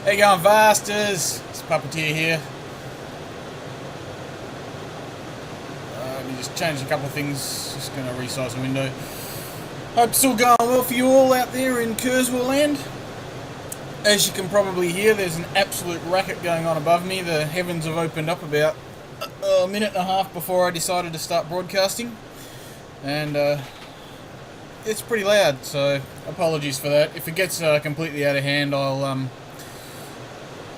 How you going, Vasters? It's Puppeteer here. Let me just change a couple of things. Just going to resize the window. Hope it's all going well for you all out there in Kurzweil land. As you can probably hear, there's an absolute racket going on above me. The heavens have opened up about a minute and a half before I decided to start broadcasting. And it's pretty loud, so apologies for that. If it gets completely out of hand, I'll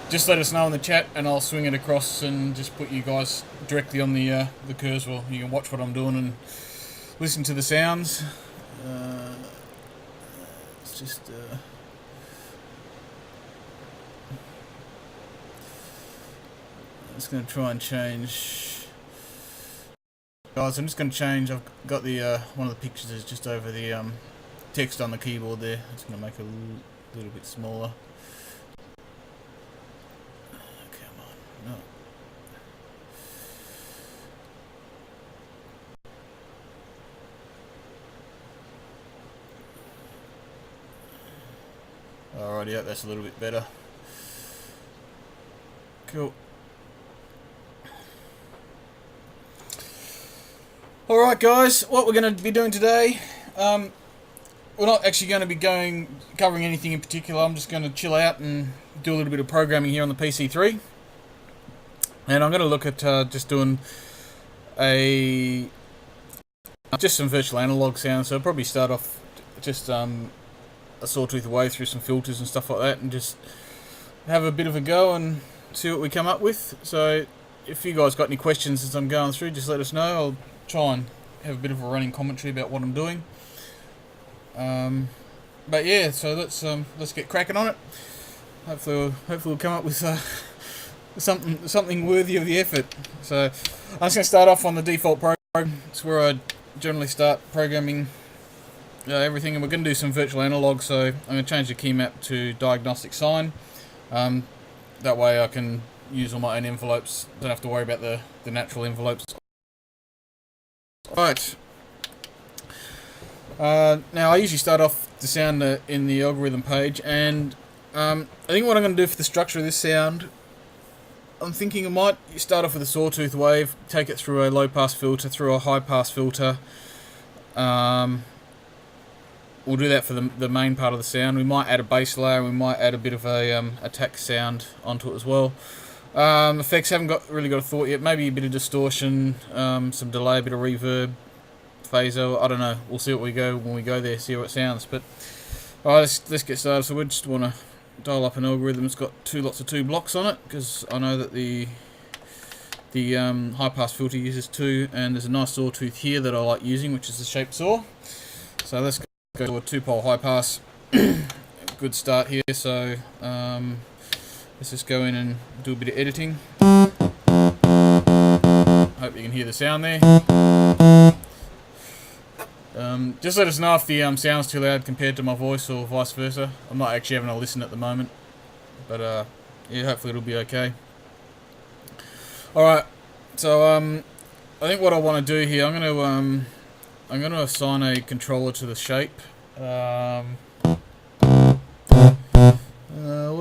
just let us know in the chat, and I'll swing it across and just put you guys directly on the Kurzweil. You can watch what I'm doing and listen to the sounds. It's just I'm just going to try and change. Guys, I'm just going to change. I've got the one of the pictures is just over the text on the keyboard there. I'm just going to make it a little bit smaller. Come on, no. Alright, yeah, that's a little bit better. Cool. Alright guys, what we're going to be doing today, we're not actually going to be covering anything in particular. I'm just going to chill out and do a little bit of programming here on the PC3. And I'm going to look at just doing just some virtual analog sounds. So I'll probably start off just a sawtooth wave through some filters and stuff like that, and just have a bit of a go and see what we come up with. So if you guys got any questions as I'm going through, just let us know. I'll try and have a bit of a running commentary about what I'm doing. But yeah, so let's get cracking on it. Hopefully we'll come up with something worthy of the effort. So I'm just going to start off on the default program. It's where I generally start programming everything, and we're going to do some virtual analog. So I'm going to change the key map to diagnostic sine. That way I can use all my own envelopes. Don't have to worry about the natural envelopes. Right. Now I usually start off the sound in the algorithm page, and I think what I'm going to do for the structure of this sound, I'm thinking I might start off with a sawtooth wave, take it through a low pass filter, through a high pass filter. We'll do that for the main part of the sound. We might add a bass layer, we might add a bit of a attack sound onto it as well. Effects haven't really got a thought yet. Maybe a bit of distortion, some delay, a bit of reverb, phaser. I don't know. We'll see what when we go there, see how it sounds. But alright, let's get started. So we just want to dial up an algorithm. It's got lots of 2 blocks on it, because I know that the high pass filter uses 2, and there's a nice sawtooth here that I like using, which is the shaped saw. So let's go to a 2-pole high pass. Good start here. So let's just go in and do a bit of editing. Hope you can hear the sound there. Just let us know if the sound's too loud compared to my voice, or vice versa. I'm not actually having a listen at the moment, but yeah, hopefully it'll be okay. Alright, so I think what I want to do here, I'm going to assign a controller to the shape. What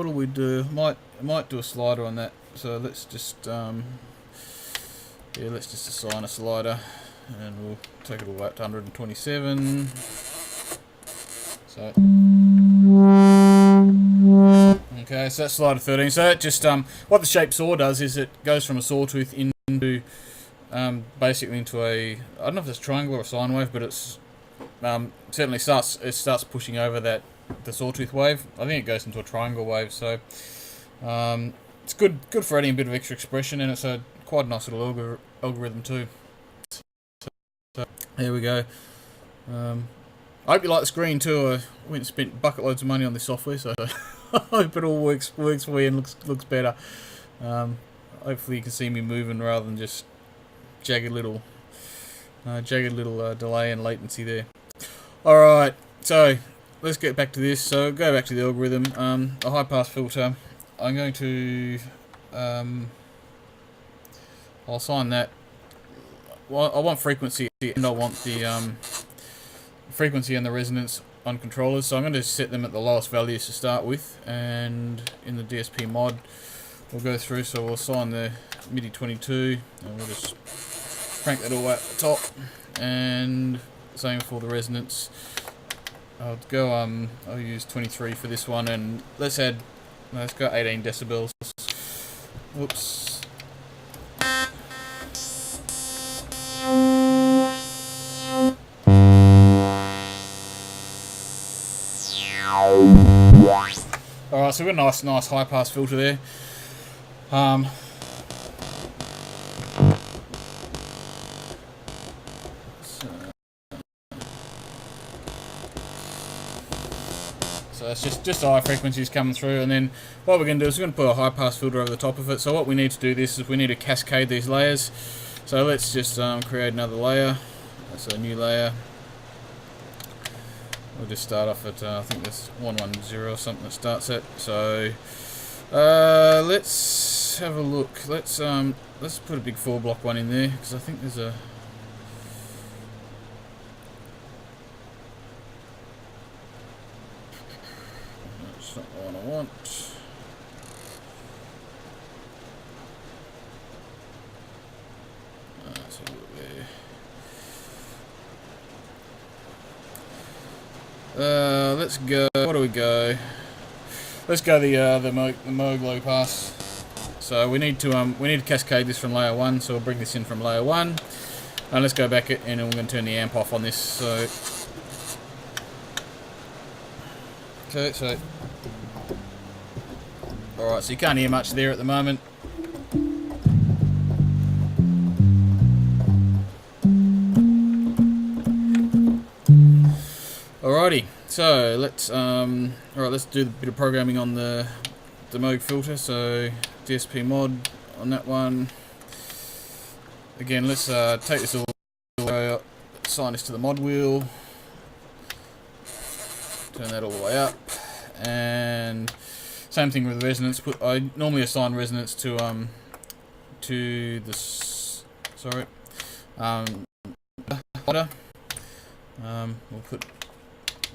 do we do? Might do a slider on that. So let's just let's just assign a slider, and we'll take it all up to 127. So okay, so that's slider 13. So that just what the shape saw does is it goes from a sawtooth into basically into a, I don't know if it's triangle or a sine wave, but it's certainly starts pushing over the sawtooth wave. I think it goes into a triangle wave, so it's good for adding a bit of extra expression, and it's a quite nice little algorithm too. So there we go. I hope you like the screen too. I went and spent bucket loads of money on this software, so I hope it all works for you and looks better. Hopefully you can see me moving rather than just jagged little delay and latency there. Alright, so let's get back to this. So go back to the algorithm. A high pass filter. I'm going to I'll assign that. Well, I want frequency, and I want the frequency and the resonance on controllers, so I'm going to set them at the lowest values to start with, and in the DSP mod we'll go through, so we'll assign the MIDI 22 and we'll just crank that all at the top, and same for the resonance. I'll use 23 for this one, and let's go 18 decibels. Whoops. Alright, so we've got a nice high pass filter there. So it's just high frequencies coming through, and then what we're going to do is we're going to put a high pass filter over the top of it. So what we need to do this is we need to cascade these layers. So let's just create another layer. That's a new layer. We'll just start off at I think there's 110 or something that starts at. So let's have a look. Let's put a big 4-block one in there, because I think there's a that's not the one I want. Let's have a look there. Let's go. What do we go? Let's go the Mogue low pass. So we need to cascade this from layer 1. So we'll bring this in from layer 1, and let's go back it, and we're going to turn the amp off on this. So all right. So you can't hear much there at the moment. Alrighty, so let's do a bit of programming on the Mogue filter. So DSP mod on that one. Again, let's take this all assign this to the mod wheel. Turn that all the way up, and same thing with resonance. I normally assign resonance to we'll put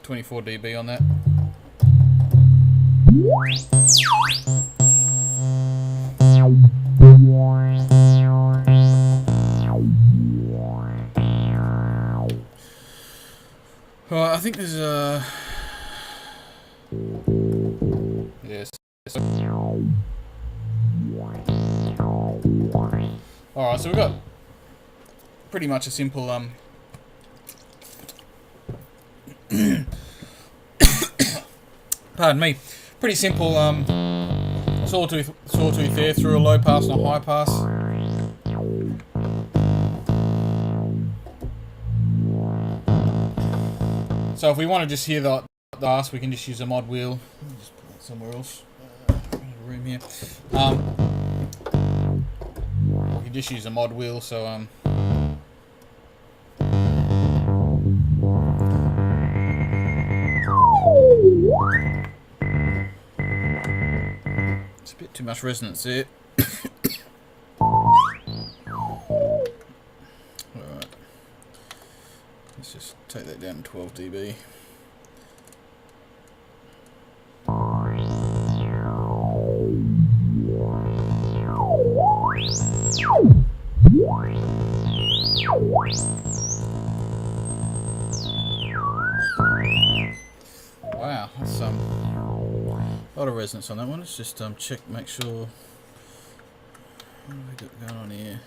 24 dB on that. Alright, I think there's a yes. Alright, so we've got pretty much a simple pardon me, pretty simple sawtooth there through a low pass and a high pass. So if we want to just hear the bass, we can just use a mod wheel. Let me just put that somewhere else. Room here. We can just use a mod wheel. So it's a bit too much resonance there. Alright. Let's just take that down to 12 dB. Wow, that's a lot of resonance on that one. Let's just check, make sure. What have we got going on here?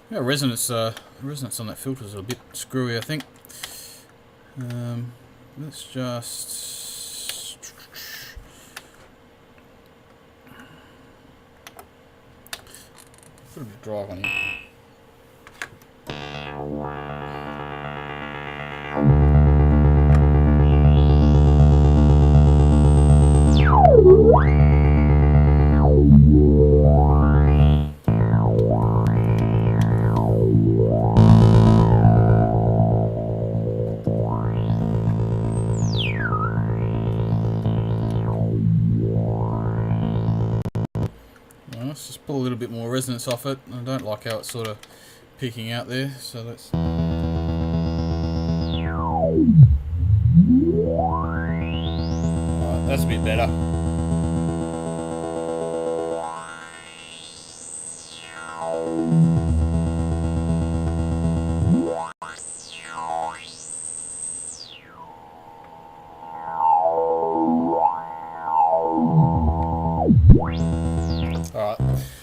Yeah, resonance on that filter is a bit screwy, I think. Let's just Put a bit of drive on here. Let's just pull a little bit more resonance off it. I don't like how it's sort of peeking out there, so let's... Alright, that's a bit better.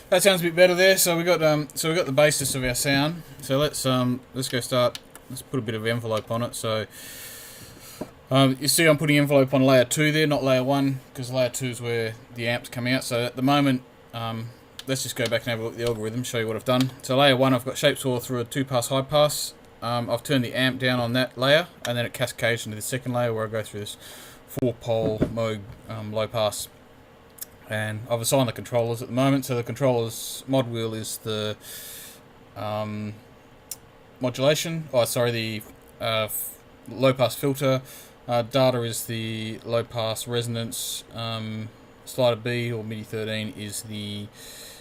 That sounds a bit better there. So we got the basis of our sound. So let's go start. Let's put a bit of envelope on it. So you see, I'm putting envelope on layer 2 there, not layer 1, because layer 2 is where the amp's coming out. So at the moment, let's just go back and have a look at the algorithm, show you what I've done. So layer 1, I've got shape saw through a 2-pass high pass. I've turned the amp down on that layer, and then it cascades into the second layer where I go through this 4-pole Mogue low pass. And I've assigned the controllers at the moment. So the controllers mod wheel is the modulation. Oh, sorry, the low pass filter. Data is the low pass resonance. Slider B or MIDI 13 is the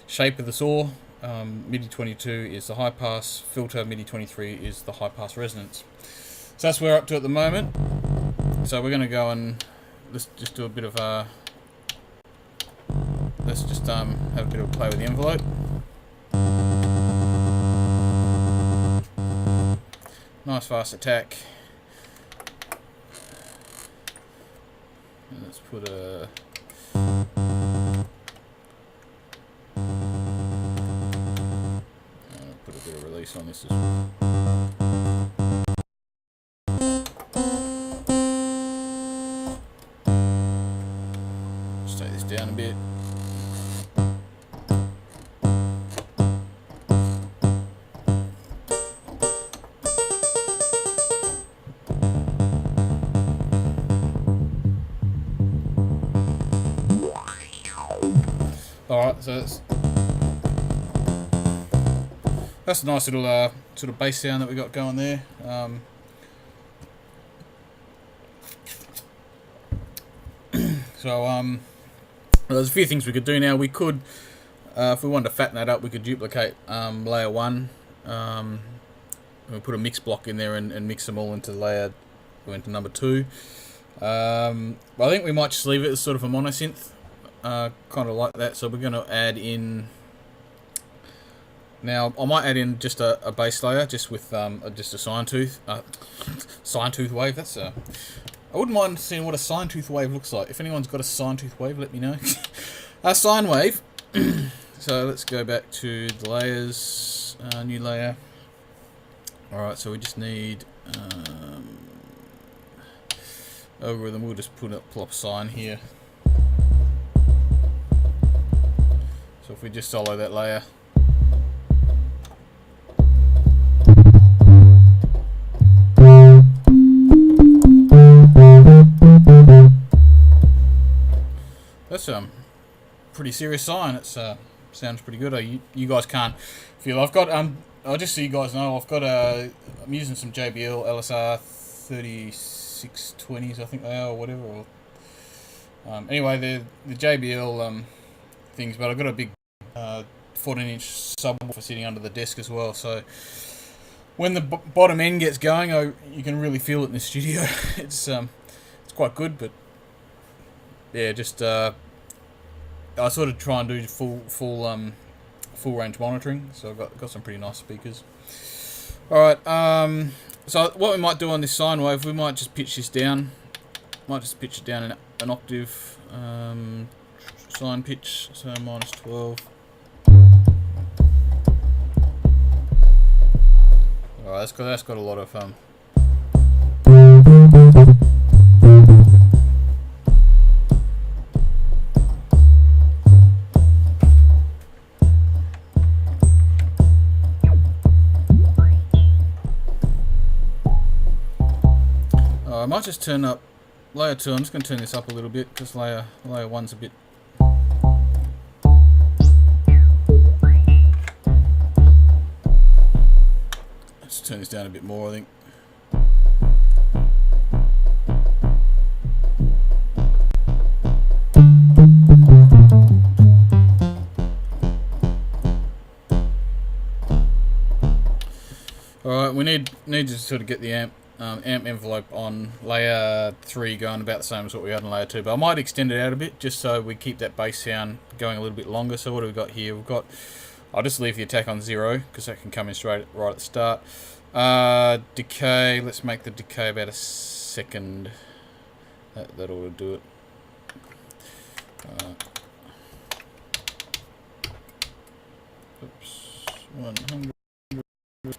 shape of the saw. MIDI 22 is the high pass filter. MIDI 23 is the high pass resonance. So that's where we're up to at the moment. So we're going to go and let's just do a bit of a... Let's just have a bit of a play with the envelope. Nice fast attack. And let's put a... put a bit of release on this as well. Just take this down a bit. Alright, so that's a nice little sort of bass sound that we got going there. There's a few things we could do now. We could, if we wanted to fatten that up, we could duplicate layer 1. We put a mix block in there and mix them all into number 2. I think we might just leave it as sort of a monosynth. Kind of like that, so we're going to add in now. I might add in just a bass layer, just with just a sine tooth wave. That's I wouldn't mind seeing what a sine tooth wave looks like. If anyone's got a sine tooth wave, let me know. A sine wave. So let's go back to the layers, new layer. All right, so we just need algorithm. We'll just pull up sine here. So if we just solo that layer, that's pretty serious sine. It sounds pretty good. You guys can't feel. I've got I'll just so you guys know, I've got I'm using some JBL LSR 3620s, I think they are, or whatever. Or, anyway, the JBL things, but I've got a big 14-inch subwoofer sitting under the desk as well, so when the bottom end gets going, you can really feel it in the studio. It's quite good, but yeah, just I sort of try and do full range monitoring, so I've got some pretty nice speakers. Alright, so what we might do on this sine wave, we might just pitch this down. Might just pitch it down an octave. Sine pitch, so -12. Alright, that's got a lot of I might just turn up layer 2. I'm just going to turn this up a little bit because layer 1's a bit. Let's turn this down a bit more, I think. Alright, we need to sort of get the amp envelope on layer 3 going about the same as what we had on layer 2, but I might extend it out a bit just so we keep that bass sound going a little bit longer. So what have we got here? We've got, I'll just leave the attack on 0 because that can come in right at the start. Decay, let's make the decay about a second. That ought to do it. Oops, 100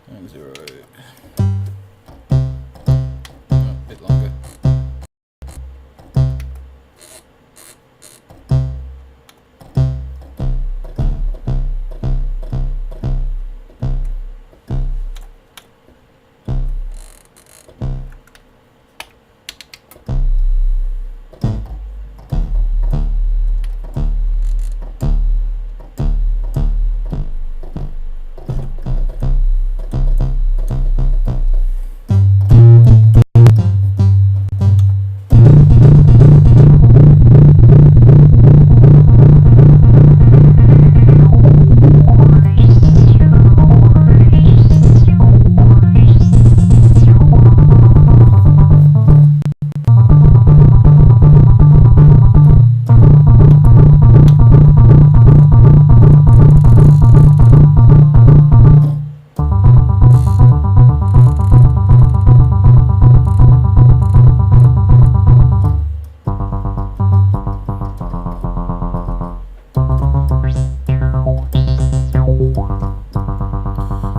and 0. A bit longer.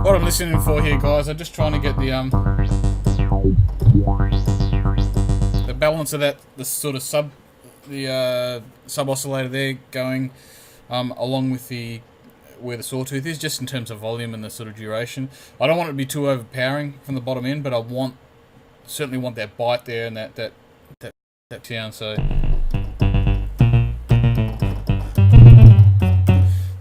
What I'm listening for here, guys, I'm just trying to get the balance of that, the sort of sub-oscillator there going along with where the sawtooth is, just in terms of volume and the sort of duration. I don't want it to be too overpowering from the bottom end, but I certainly want that bite there and that sound. So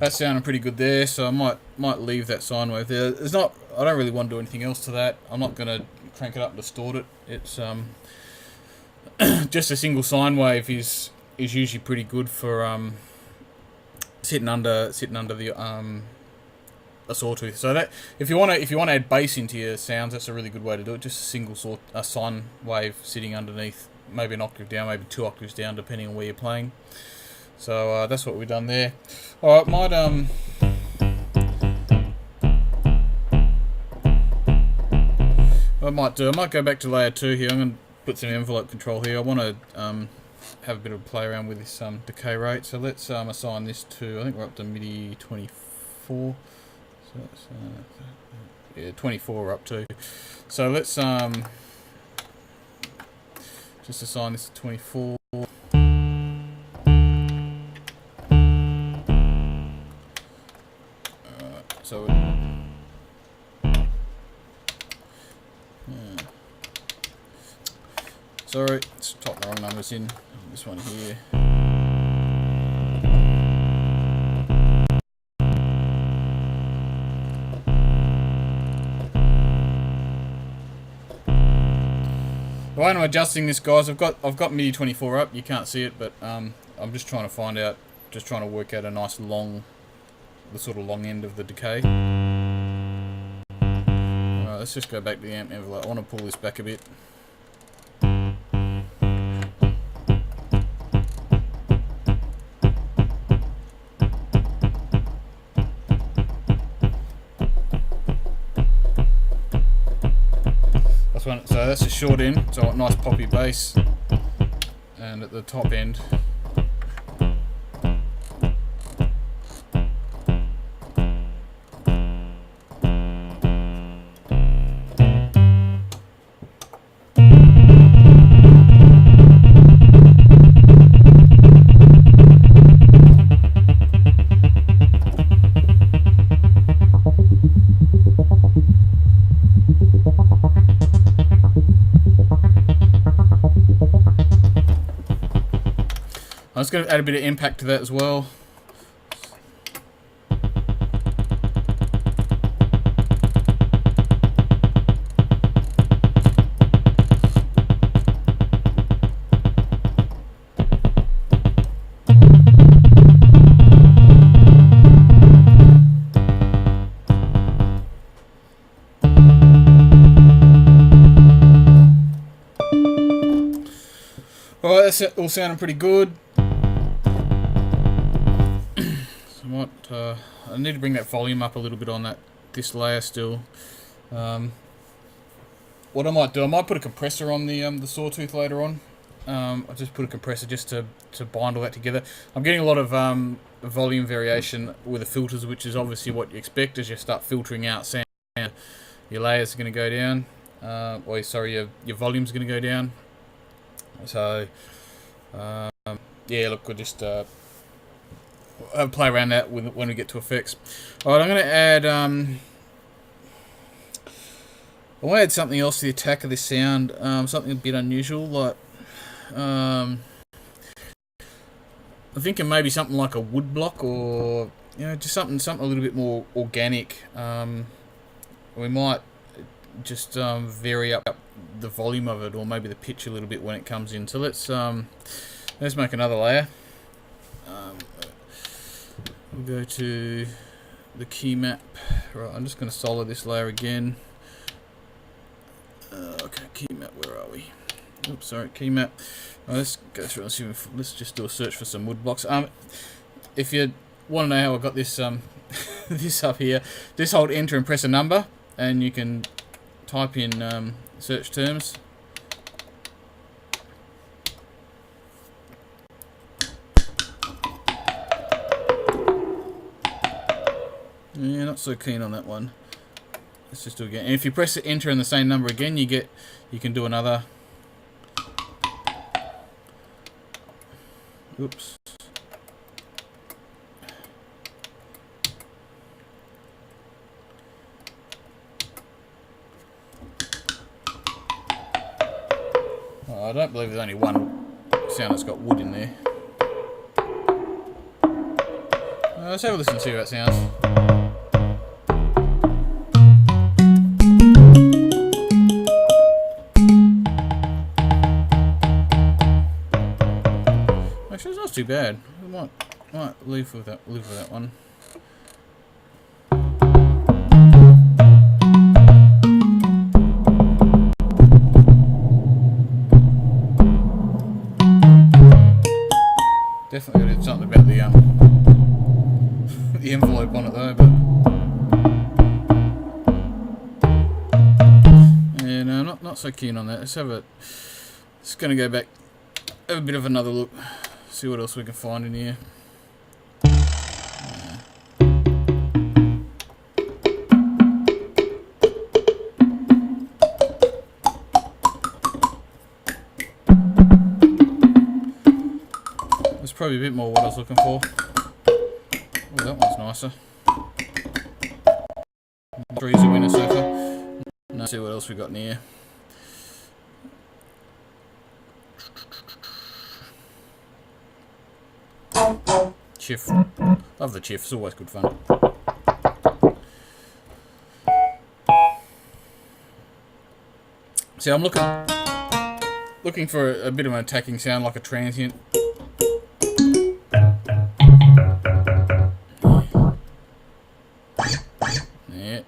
that's sounding pretty good there, so I might leave that sine wave there. I don't really want to do anything else to that. I'm not going to crank it up and distort it. It's just a single sine wave is usually pretty good for sitting under the a sawtooth. So that if you want to add bass into your sounds, that's a really good way to do it. Just a single sine wave sitting underneath, maybe an octave down, maybe 2 octaves down, depending on where you're playing. So that's what we've done there. Alright, I might go back to layer 2 here. I'm going to put some envelope control here. I want to have a bit of a play around with this decay rate. So let's assign this to, I think we're up to MIDI 24. So that's, yeah, 24 we're up to. So let's just assign this to 24. So sorry, let's type the wrong numbers in. This one here. The way I'm adjusting this, guys, I've got MIDI 24 up. You can't see it, but I'm just trying to work out a nice the sort of long end of the decay. Alright, let's just go back to the amp envelope. I want to pull this back a bit. So that's a short end, so a nice poppy bass, and at the top end I'm just going to add a bit of impact to that as well. Alright, that's all sounding pretty good. I need to bring that volume up a little bit on this layer still. What I might do, I might put a compressor on the sawtooth later on. I'll just put a compressor just to bind all that together. I'm getting a lot of volume variation with the filters, which is obviously what you expect as you start filtering out sound. Your layers are going to go down, or sorry, your volume's going to go down. So, yeah, look, we'll just play around that when we get to effects. Alright, I'm going to add I want to add something else to the attack of this sound, something a bit unusual, like I'm thinking maybe something like a wood block, or just something a little bit more organic. We might just vary up the volume of it, or maybe the pitch a little bit when it comes in. So let's make another layer. We'll go to the key map. Right, I'm just going to solder this layer again. Okay, key map, where are we? Oops, sorry, key map. Right, let's go through and see let's just do a search for some wood blocks. If you want to know how I got this this up here, just hold enter and press a number, and you can type in search terms. Yeah, not so keen on that one. Let's just do it again. And if you press enter and the same number again, you can do another. Oops. Oh, I don't believe there's only one sound that's got wood in there. Let's have a listen and see how that sounds. Actually, it's not too bad. I might leave with that one. Definitely did something about the envelope on it though, but yeah, no, not so keen on that. Let's have it. Just gonna go back, have a bit of another look, see what else we can find in here. That's probably a bit more what I was looking for. Oh, that one's nicer. 3's a winner so far. Let's see what else we got in here. Chiff. Love the chiff, it's always good fun. See, I'm looking for a bit of an attacking sound, like a transient. Yeah.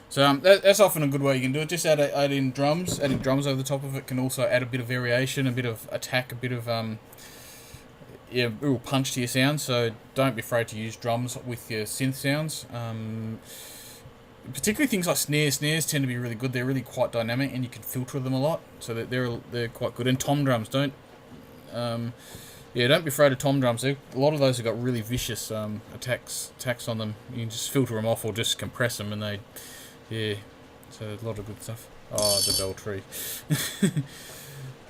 So that's often a good way you can do it. Just add in drums. Adding drums over the top of it can also add a bit of variation, a bit of attack, a bit of yeah, real punch to your sound. So don't be afraid to use drums with your synth sounds. Particularly things like snares. Snares tend to be really good. They're really quite dynamic, and you can filter them a lot, so that they're quite good. And tom drums, don't be afraid of tom drums. A lot of those have got really vicious attacks on them. You can just filter them off or just compress them, and yeah. So a lot of good stuff. Oh, the bell tree.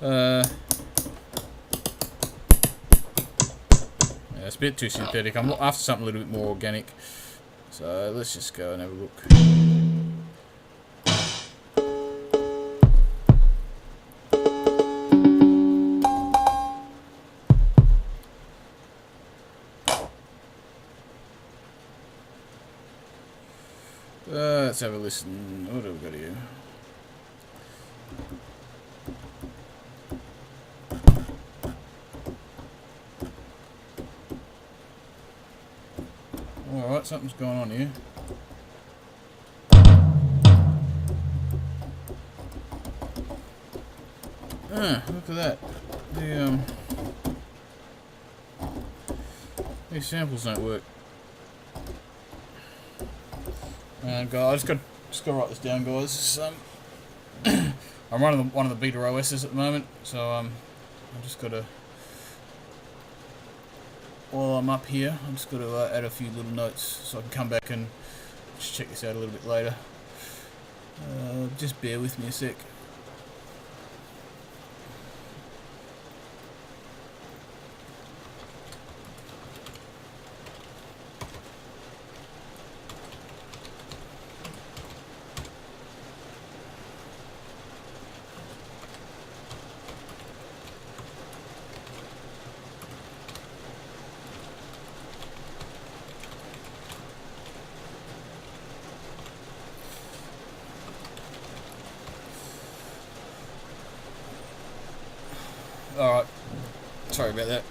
Yeah, it's a bit too synthetic. I'm after something a little bit more organic. So let's just go and have a look. Let's have a listen. What have we got here? Alright, something's going on here. Look at that. These samples don't work. Guys, just gotta write this down, guys. I'm running one of the beta OSs at the moment, so I just gotta. While I'm up here, I'm just gotta add a few little notes so I can come back and just check this out a little bit later. Just bear with me a sec. Alright, sorry about that.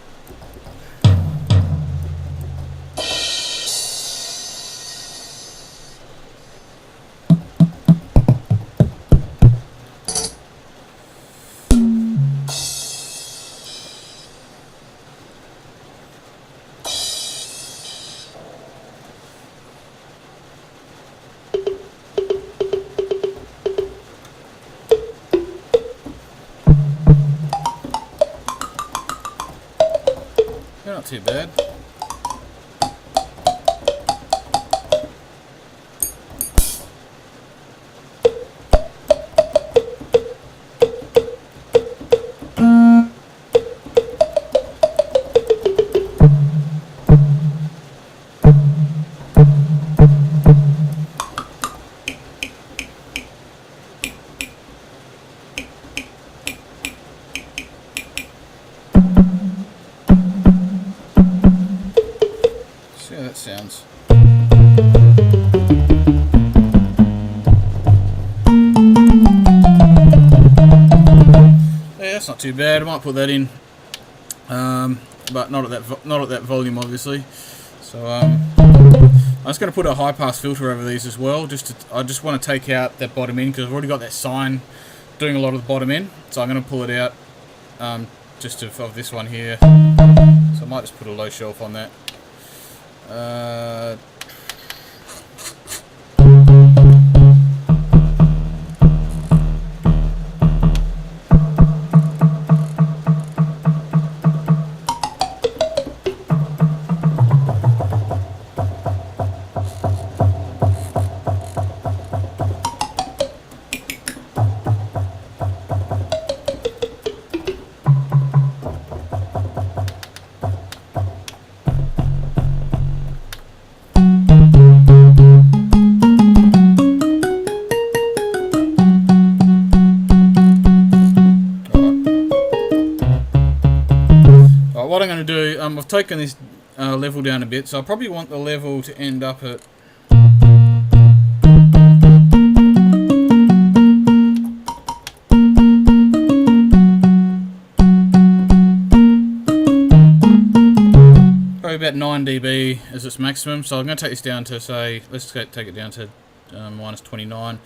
Not too bad. See how that sounds. Yeah, that's not too bad. I might put that in, but not at that volume, obviously. So I'm just going to put a high pass filter over these as well. I just want to take out that bottom end because I've already got that sine doing a lot of the bottom end. So I'm going to pull it out just of this one here. So I might just put a low shelf on that. What I'm going to do, I've taken this level down a bit, so I probably want the level to end up at probably about 9 dB as its maximum. So I'm going to take this down to, say, let's take it down to minus 29,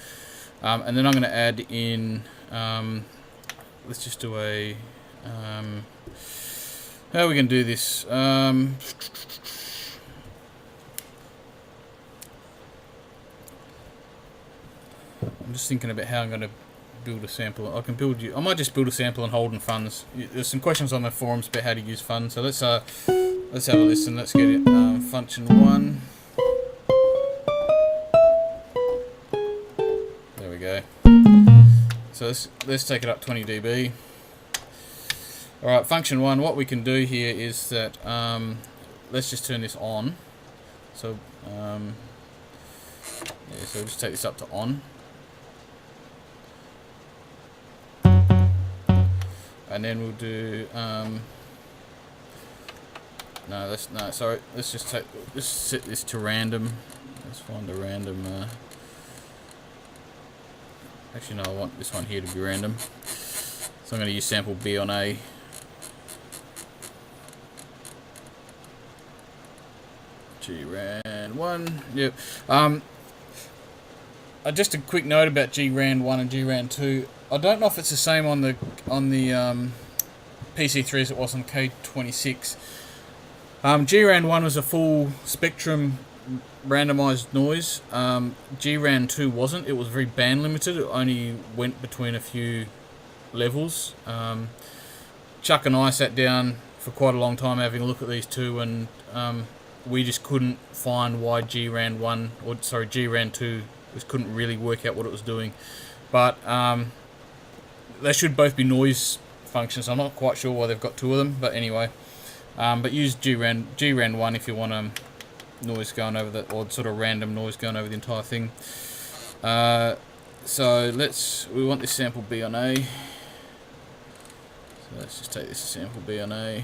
and then I'm going to add in, let's just do a how are we going to do this? I'm just thinking about how I'm going to build a sample. I might just build a sample and hold in funds. There's some questions on the forums about how to use funds. So let's have a listen. Let's get it. Function 1. There we go. So let's take it up 20 dB. Alright, function 1, what we can do here is that, let's just turn this on. So, yeah, so we'll just take this up to on. And then we'll do, let's just set this to random. Let's find a random, Actually, no, I want this one here to be random. So I'm going to use sample B on A. GRAN1. Yep. Just a quick note about GRAN1 and GRAN2. I don't know if it's the same on the PC3 as it was on K26. GRAN1 was a full spectrum randomized noise. GRAN2 wasn't. It was very band limited. It only went between a few levels. Chuck and I sat down for quite a long time having a look at these two, and we just couldn't find why GRAN2 couldn't really work out what it was doing. But they should both be noise functions. I'm not quite sure why they've got two of them, but anyway. But use GRAN1 if you want noise going over the, or sort of random noise going over the entire thing. So we want this sample B on A. So let's just take this sample B on A.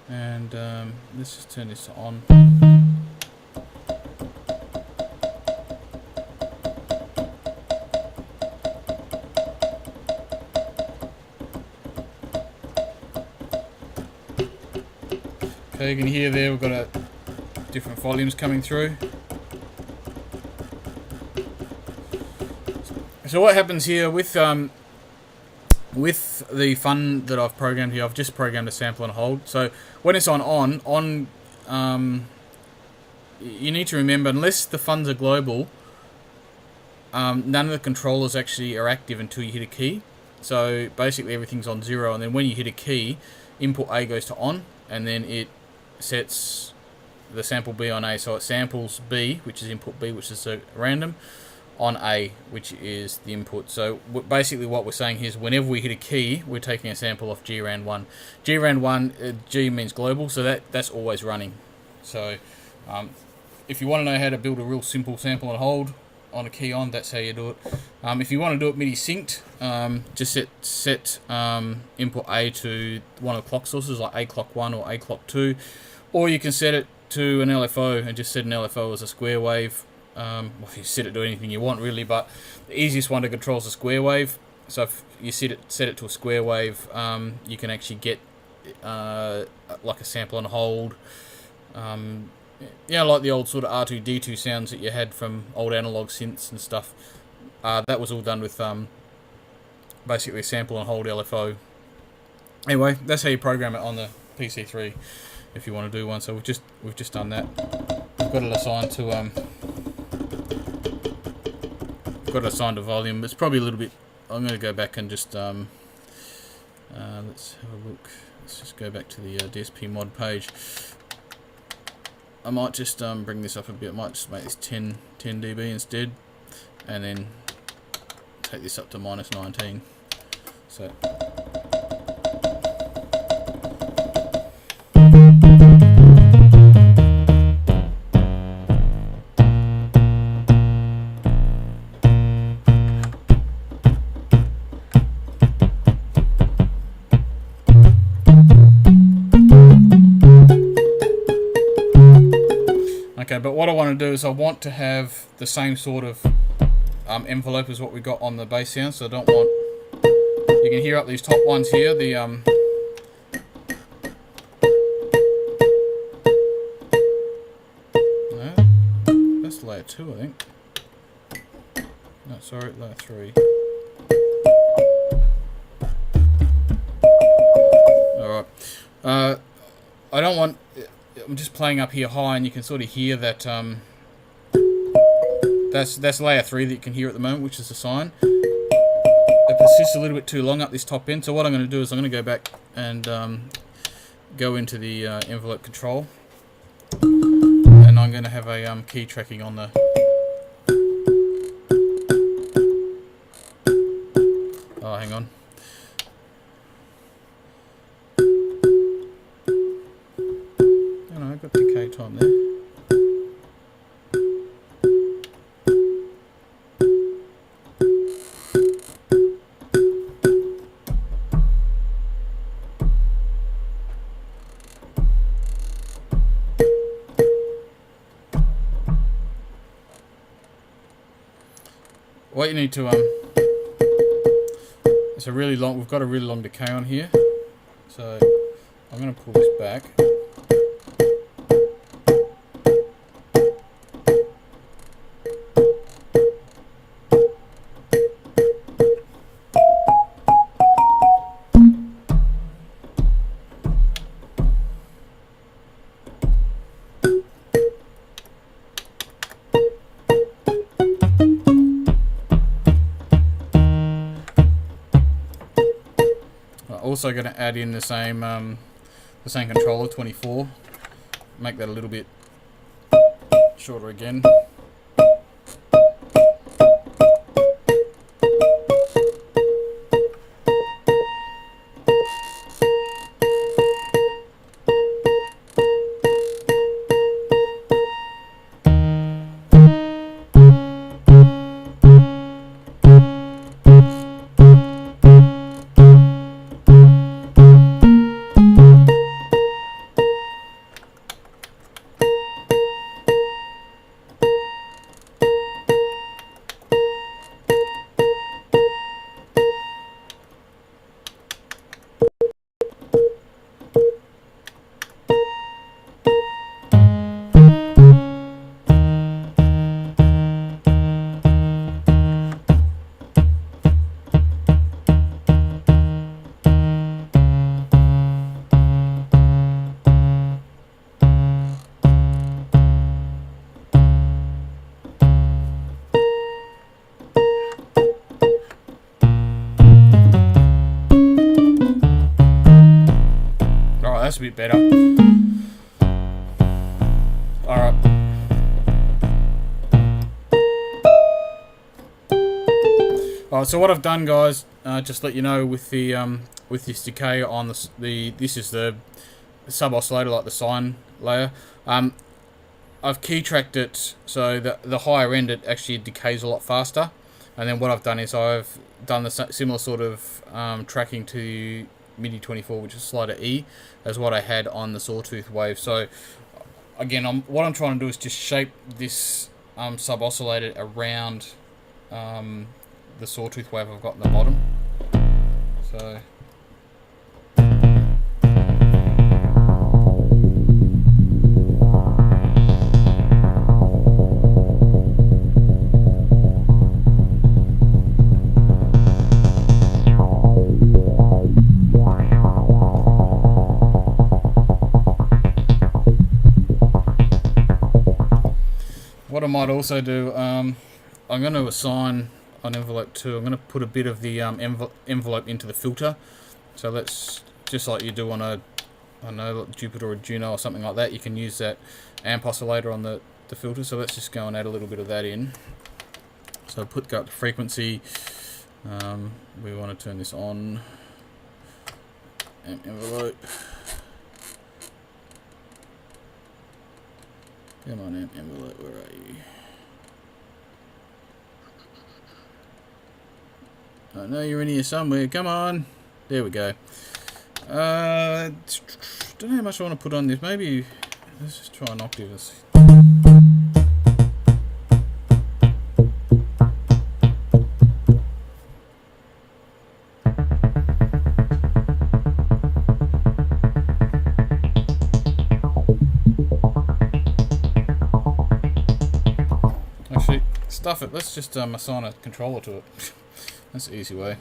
And let's just turn this on. Okay, you can hear there we've got different volumes coming through. So what happens here with the fun that I've programmed here, I've just programmed a sample and hold. So when it's on, you need to remember, unless the funds are global, none of the controllers actually are active until you hit a key. So basically everything's on 0, and then when you hit a key, input A goes to on, and then it sets the sample B on A. So it samples B, which is input B, which is a random, on A, which is the input. So basically what we're saying here is whenever we hit a key, we're taking a sample off GRAN1. GRAN1, G means global, so that's always running. So if you want to know how to build a real simple sample and hold on a key on, that's how you do it. If you want to do it MIDI synced, just set input A to one of the clock sources, like A clock 1 or A clock 2, or you can set it to an LFO and just set an LFO as a square wave. Well, you set it to anything you want really, but the easiest one to control is a square wave. So if you set it to a square wave, you can actually get like a sample and hold. Like the old sort of R2D2 sounds that you had from old analog synths and stuff. That was all done with basically a sample and hold LFO. Anyway, that's how you program it on the PC3 if you want to do one. So we've just done that. We've got it assigned to assigned a volume. It's probably a little bit. I'm going to go back and just let's have a look. Let's just go back to the DSP mod page. I might just bring this up a bit. I might just make this 10 dB instead, and then take this up to -19. So. Okay, but what I want to do is I want to have the same sort of envelope as what we got on the bass sound. So I don't want. You can hear up these top ones here. The no, that's layer 2, I think. No, sorry, layer 3. All right. I don't want. I'm just playing up here high, and you can sort of hear that. That's layer 3 that you can hear at the moment, which is a sign. It persists a little bit too long up this top end. So what I'm going to do is I'm going to go back and go into the envelope control, and I'm going to have a key tracking on the. Oh, hang on. Got decay time there. what you need to it's a really long. We've got a really long decay on here, so I'm going to pull this back. Also going to add in the same controller, 24. Make that a little bit shorter again. That's a bit better. Alright. Alright, so what I've done, guys, just let you know with the with this decay on this is the sub-oscillator, like the sine layer. I've key tracked it so that the higher end it actually decays a lot faster. And then what I've done is I've done the similar sort of tracking to MIDI 24, which is slider E, as what I had on the sawtooth wave. So again, what I'm trying to do is just shape this sub-oscillator around the sawtooth wave I've got in the bottom. So what I might also do, I'm going to assign on envelope 2, I'm going to put a bit of the envelope into the filter. So let's, just like you do on a, I don't know, Jupiter or Juno or something like that, you can use that amp oscillator on the filter. So let's just go and add a little bit of that in. So go up to frequency, we want to turn this on, amp envelope. Come on, amp envelope, where are you? I know you're in here somewhere, come on! There we go. Don't know how much I want to put on this, maybe, let's just try an octave. Actually, stuff it, let's just assign a controller to it. That's the easy way.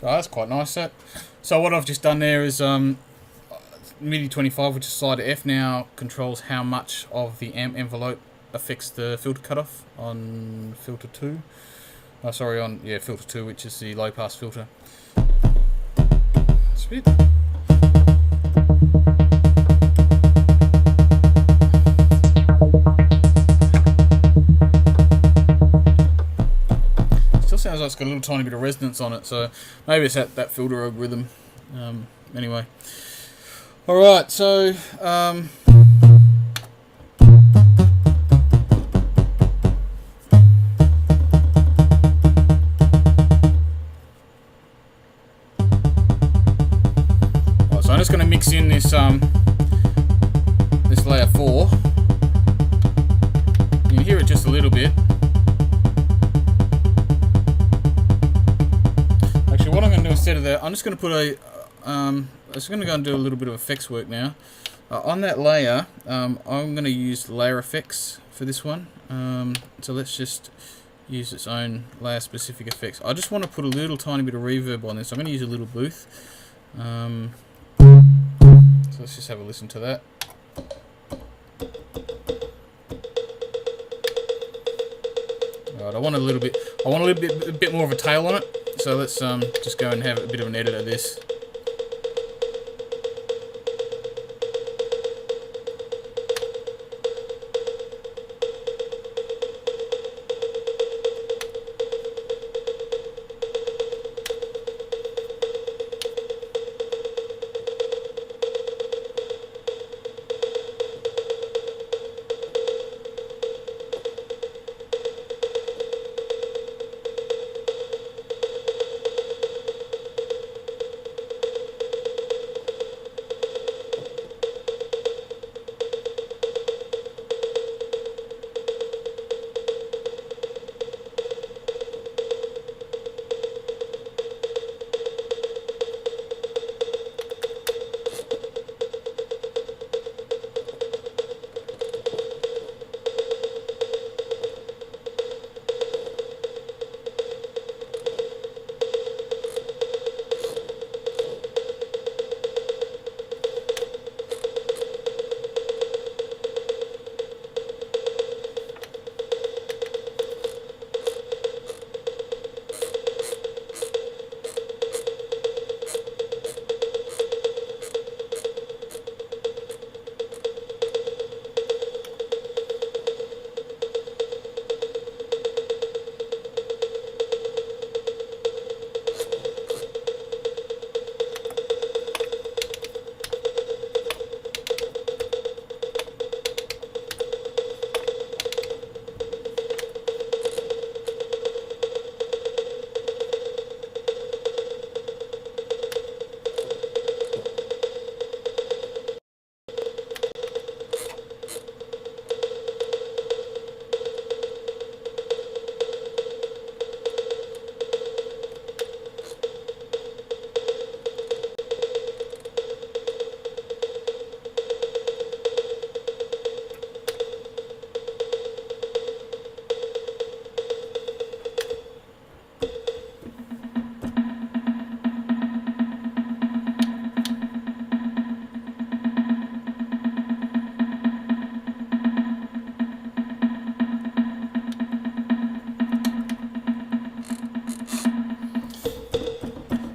That's quite nice. That. So what I've just done there is MIDI 25, which is slider F, now controls how much of the amp envelope affects the filter cutoff on filter 2. Sorry, on filter 2, which is the low pass filter. It's a bit it's got a little tiny bit of resonance on it. So maybe it's that filter algorithm. Anyway, all right. So I'm just going to mix in this this layer 4. You can hear it just a little bit. Actually, what I'm going to do instead of that, I'm just going to put a I'm just going to go and do a little bit of effects work now. On that layer, I'm going to use layer effects for this one. So let's just use its own layer specific effects. I just want to put a little tiny bit of reverb on this. I'm going to use a little booth. So let's just have a listen to that. Alright, I want a little bit more of a tail on it. So let's just go and have a bit of an edit of this.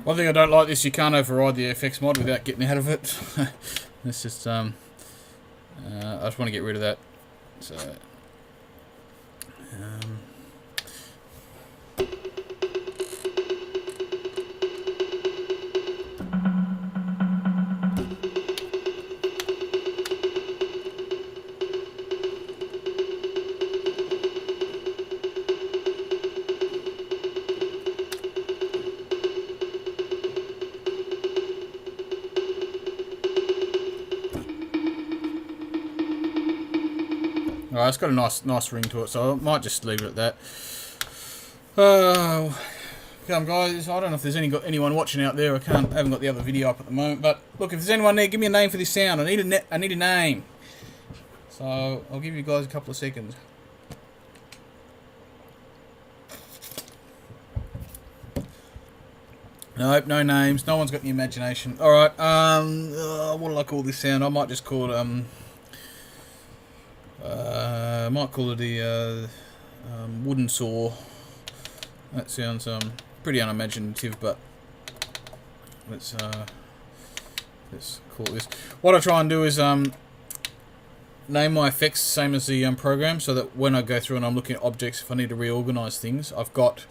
One thing I don't like is you can't override the FX mod without getting out of it. It's just, I just want to get rid of that. So, Alright, it's got a nice ring to it, so I might just leave it at that. Come guys, I don't know if there's anyone watching out there. I haven't got the other video up at the moment, but look, if there's anyone there, give me a name for this sound. I need a name. So I'll give you guys a couple of seconds. Nope, no names. No one's got any imagination. All right. What do I call this sound? I might just call it I might call it the wooden saw. That sounds pretty unimaginative, but let's call it this. What I try and do is name my effects same as the program, so that when I go through and I'm looking at objects, if I need to reorganize things, I've got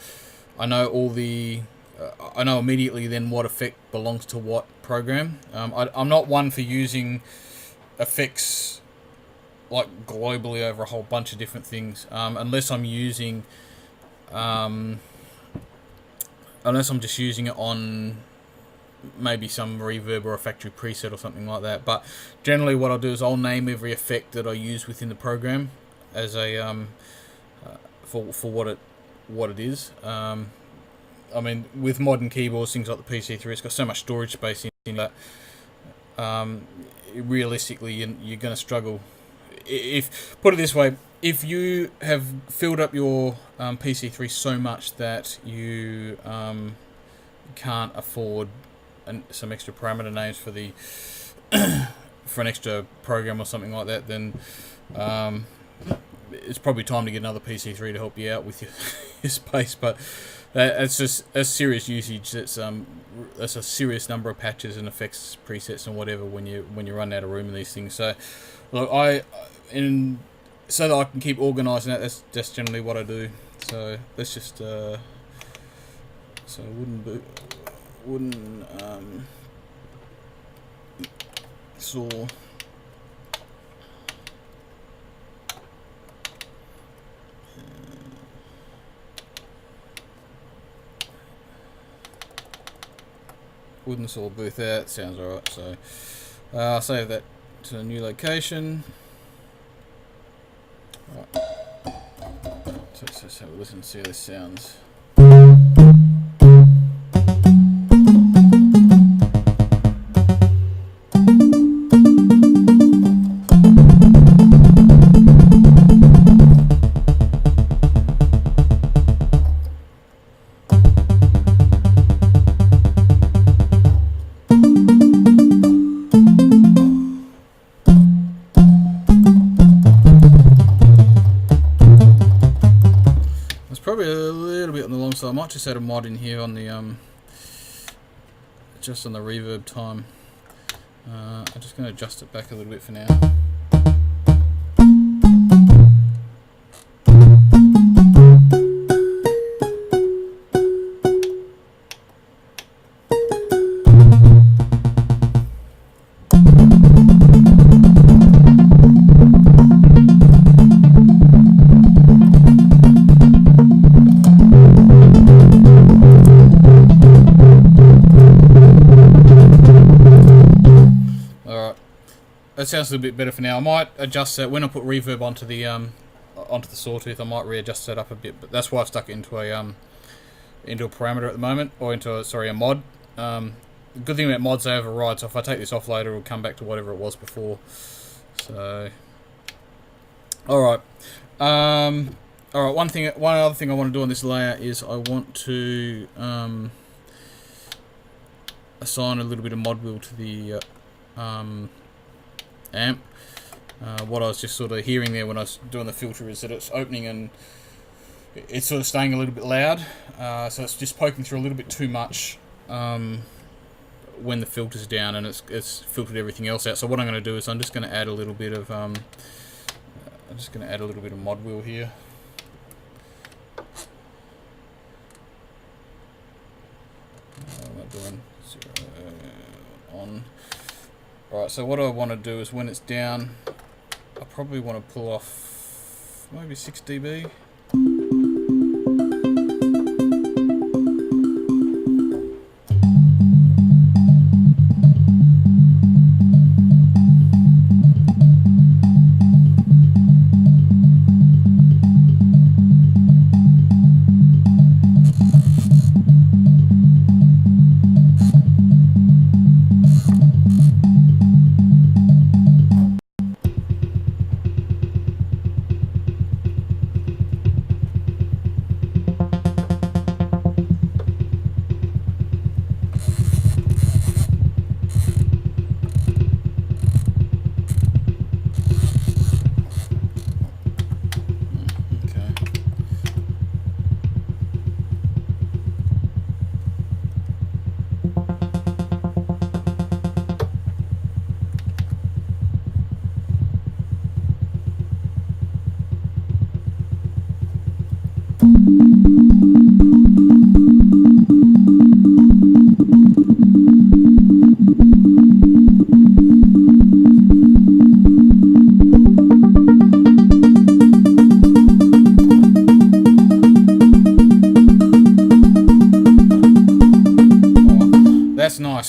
I know all the I know immediately then what effect belongs to what program. I'm not one for using effects like globally over a whole bunch of different things, unless I'm using unless I'm just using it on maybe some reverb or a factory preset or something like that. But generally what I'll do is I'll name every effect that I use within the program as a for what it is. I mean, with modern keyboards, things like the PC3, it's got so much storage space in that realistically you're going to struggle. If put it this way, if you have filled up your PC3 so much that you can't afford some extra parameter names for the for an extra program or something like that, then it's probably time to get another PC3 to help you out with your space. But it's just a serious usage. That's a serious number of patches and effects, presets, and whatever when you run out of room in these things. So, look, so that I can keep organising that. That's generally what I do. So let's just so wooden saw. Wooden saw booth out. Sounds alright. So I'll save that to a new location. Right. So let's have a listen and see how this sounds. So I might just add a mod in here on the just on the reverb time. I'm just going to adjust it back a little bit for now. That sounds a little bit better for now. I might adjust that when I put reverb onto the sawtooth. I might readjust that up a bit, but that's why I've stuck it into a parameter at the moment, or into a mod. The good thing about mods, they override. So if I take this off later, it'll come back to whatever it was before. So, all right. One other thing I want to do on this layer is I want to assign a little bit of mod wheel to the amp. What I was just sort of hearing there when I was doing the filter is that it's opening and it's sort of staying a little bit loud, so it's just poking through a little bit too much when the filter's down, and it's filtered everything else out. So what I'm going to do is I'm just going to add a little bit of mod wheel here. I'm not doing 0 on. Alright, so what I want to do is when it's down, I probably want to pull off maybe 6 dB.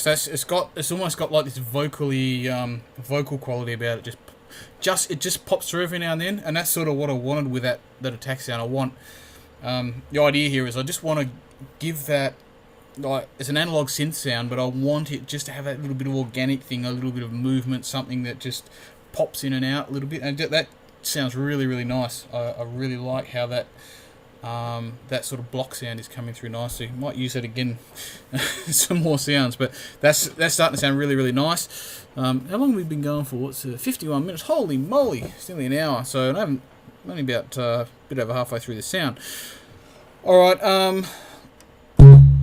nice. It's almost got like this vocal quality about it. It just pops through every now and then, and that's sort of what I wanted with that attack sound. I want the idea here is I just want to give that, like, it's an analog synth sound, but I want it just to have that little bit of organic thing, a little bit of movement, something that just pops in and out a little bit, and that sounds really, really nice. I really like how that sort of block sound is coming through nicely. Might use that again, some more sounds, but that's starting to sound really, really nice. How long have we been going for? It's 51 minutes. Holy moly, it's nearly an hour. So I'm only about a bit over halfway through the sound. All right.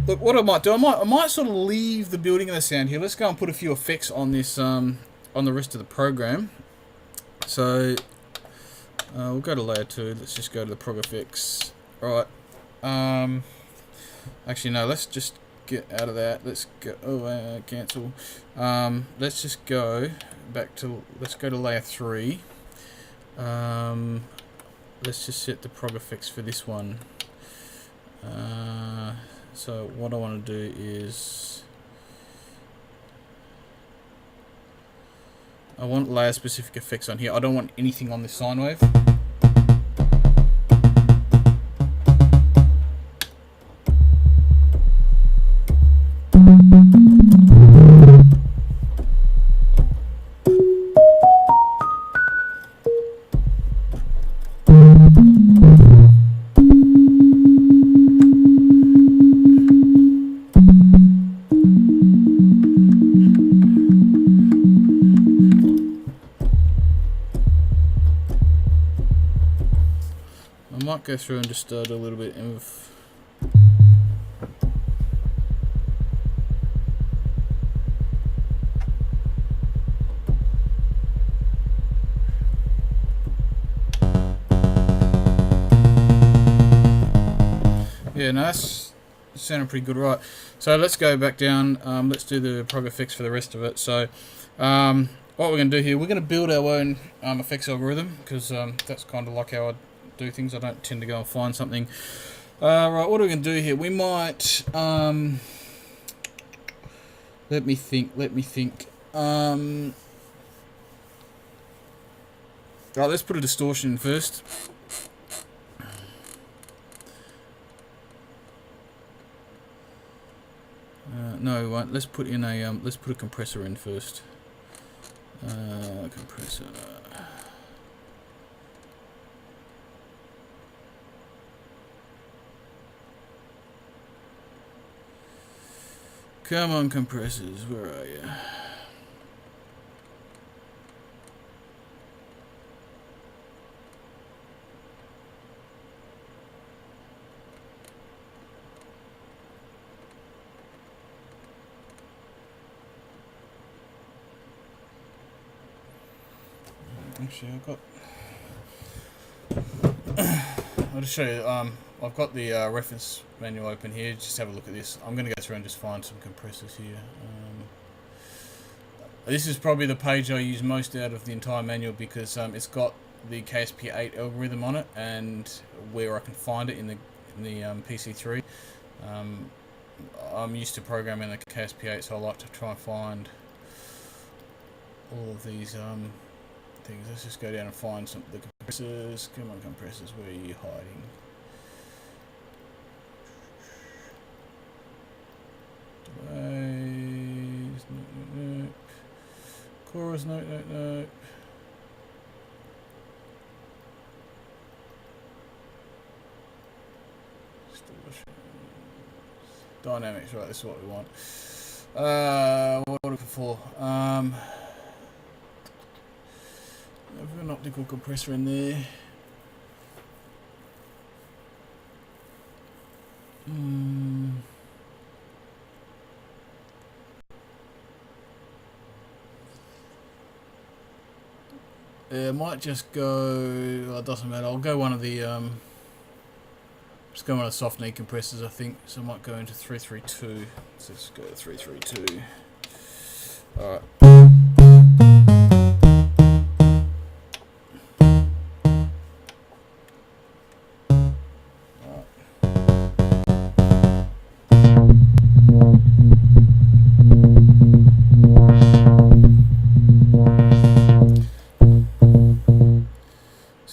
Look, what I might do, I might sort of leave the building of the sound here. Let's go and put a few effects on this, on the rest of the program. So we'll go to layer 2. Let's just go to the prog effects. All right. Actually, no. Let's just get out of that. Let's go. Oh, cancel. Let's just go back to. Let's go to layer 3. Let's just set the prog effects for this one. So what I want to do is I want layer specific effects on here. I don't want anything on this sine wave. Go through and just do a little bit of yeah, no, that's sounding pretty good, right? So let's go back down. Let's do the prog effects for the rest of it. So what we're going to do here, we're going to build our own effects algorithm, because that's kind of like how I do things. I don't tend to go and find something. Right, what are we going to do here? We might let me think. Right, let's put a distortion in first. No, we won't. Let's put in a let's put a compressor in first. Compressor. Come on, compressors, where are you? Actually, I'll just show you. I've got the reference manual open here. Just have a look at this. I'm going to go through and just find some compressors here. This is probably the page I use most out of the entire manual, because it's got the KSP8 algorithm on it, and where I can find it in the PC3. I'm used to programming the KSP8, so I like to try and find all of these things. Let's just go down and find some of the compressors. Come on, compressors, where are you hiding? Delays, no. Chorus, no. Dynamics, right, this is what we want. What are we looking for? I've got an optical compressor in there. Yeah, I might just go. Well, it doesn't matter. I'll go one of the. Just go one of the soft knee compressors, I think. So I might go into 332. So let's go to 332. All right.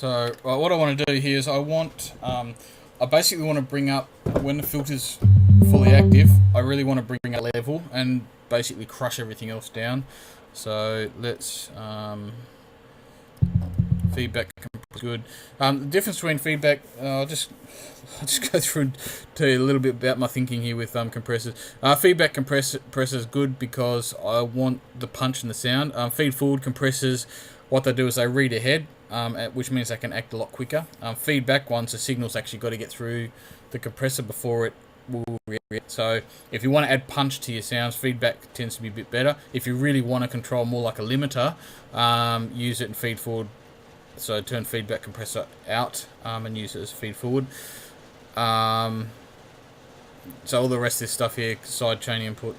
So what I want to do here is I basically want to bring up, when the filter's fully active, I really want to bring a level and basically crush everything else down. So let's feedback good. The difference between feedback, I'll just go through and tell you a little bit about my thinking here with compressors. Feedback compressor is good because I want the punch in the sound. Feed forward compressors, what they do is they read ahead, which means they can act a lot quicker. Feedback ones, the signal's actually got to get through the compressor before it will react. So if you want to add punch to your sounds, feedback tends to be a bit better. If you really want to control more like a limiter, use it in feed forward. So turn feedback compressor out and use it as feed forward. So all the rest of this stuff here, side chain input,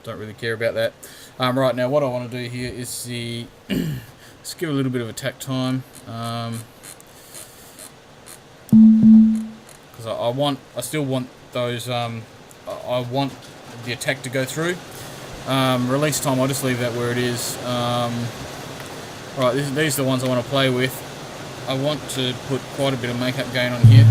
don't really care about that. Right, now what I want to do here is let's give a little bit of attack time, because I still want those. I want the attack to go through. Release time, I'll just leave that where it is. Right, these are the ones I want to play with. I want to put quite a bit of makeup gain on here.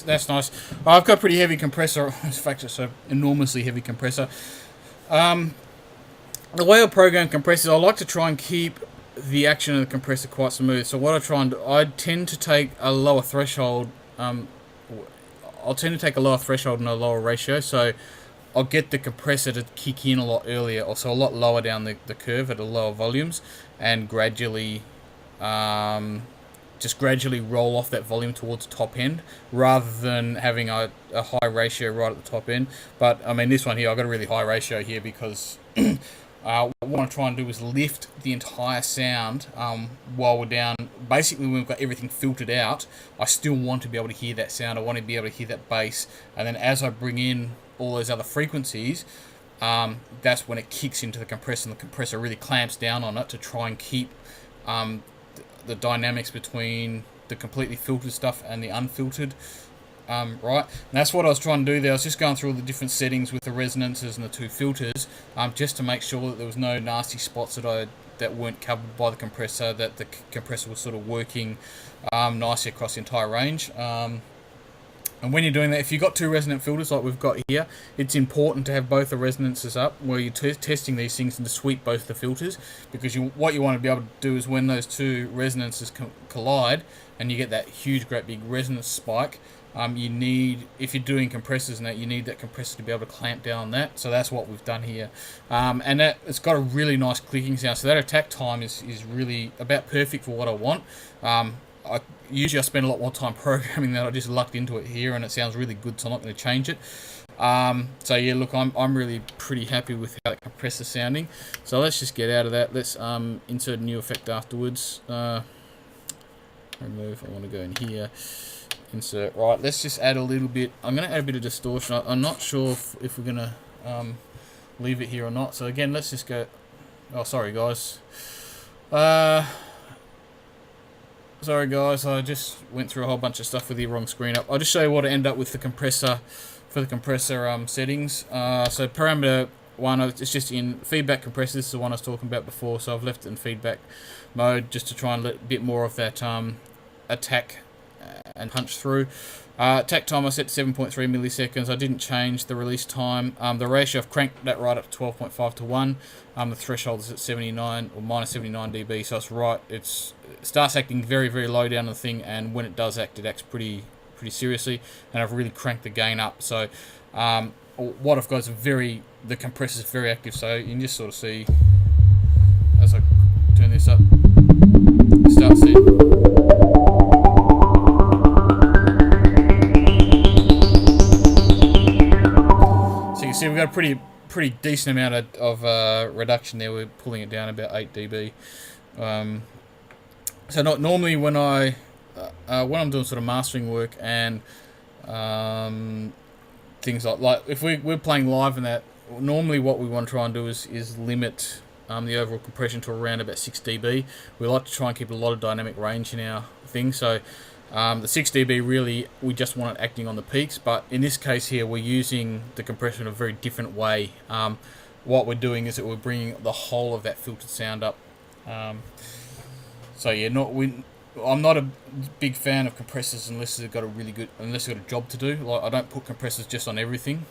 That's nice. I've got a pretty heavy compressor. In fact, it's an enormously heavy compressor. The way I program compressors, I like to try and keep the action of the compressor quite smooth. So what I tend to take a lower threshold. I'll tend to take a lower threshold and a lower ratio. So I'll get the compressor to kick in a lot earlier, also a lot lower down the curve at a lower volumes, and gradually. Just gradually roll off that volume towards the top end, rather than having a high ratio right at the top end. But I mean, this one here, I've got a really high ratio here because what I want to try and do is lift the entire sound while we're down. Basically, when we've got everything filtered out, I still want to be able to hear that sound. I want to be able to hear that bass, and then as I bring in all those other frequencies, that's when it kicks into the compressor, and the compressor really clamps down on it to try and keep the dynamics between the completely filtered stuff and the unfiltered, right? And that's what I was trying to do there. I was just going through all the different settings with the resonances and the two filters, just to make sure that there was no nasty spots that weren't covered by the compressor, that the compressor was sort of working nicely across the entire range. And when you're doing that, if you've got two resonant filters like we've got here, it's important to have both the resonances up where you're testing these things and to sweep both the filters, because what you want to be able to do is when those two resonances collide and you get that huge, great big resonance spike, you need, if you're doing compressors and that, you need that compressor to be able to clamp down on that. So that's what we've done here. And that it's got a really nice clicking sound. So that attack time is really about perfect for what I want. Usually I spend a lot more time programming that. I just lucked into it here and it sounds really good, so I'm not going to change it. So yeah, look, I'm really pretty happy with how the compressor sounding. So let's just get out of that. Let's insert a new effect afterwards. Remove, I want to go in here. Insert. Right, let's just add a little bit. I'm going to add a bit of distortion. I'm not sure if we're going to leave it here or not. So again, let's just go. Oh, sorry guys. Sorry guys, I just went through a whole bunch of stuff with the wrong screen up. I'll just show you what I end up with the compressor, for the compressor settings. So parameter 1, it's just in feedback compressor. This is the one I was talking about before, so I've left it in feedback mode just to try and let a bit more of that attack and punch through. Attack time I set to 7.3 milliseconds. I didn't change the release time. The ratio, I've cranked that right up to 12.5 to 1. The threshold is at 79 or minus 79 dB, so it's right. It starts acting very, very low down the thing, and when it does act, it acts pretty seriously. And I've really cranked the gain up. So what I've got is the compressor is very active. So you can just sort of see as I turn this up, start seeing. See, we've got a pretty decent amount of reduction there. We're pulling it down about 8 dB. So not normally when I'm doing sort of mastering work and things like if we're playing live and that, normally what we want to try and do is limit the overall compression to around about 6 dB. We like to try and keep a lot of dynamic range in our thing. So the 6 dB really, we just want it acting on the peaks, but in this case here, we're using the compressor in a very different way. What we're doing is that we're bringing the whole of that filtered sound up. So yeah, I'm not a big fan of compressors unless they've got unless they've got a job to do. Like I don't put compressors just on everything.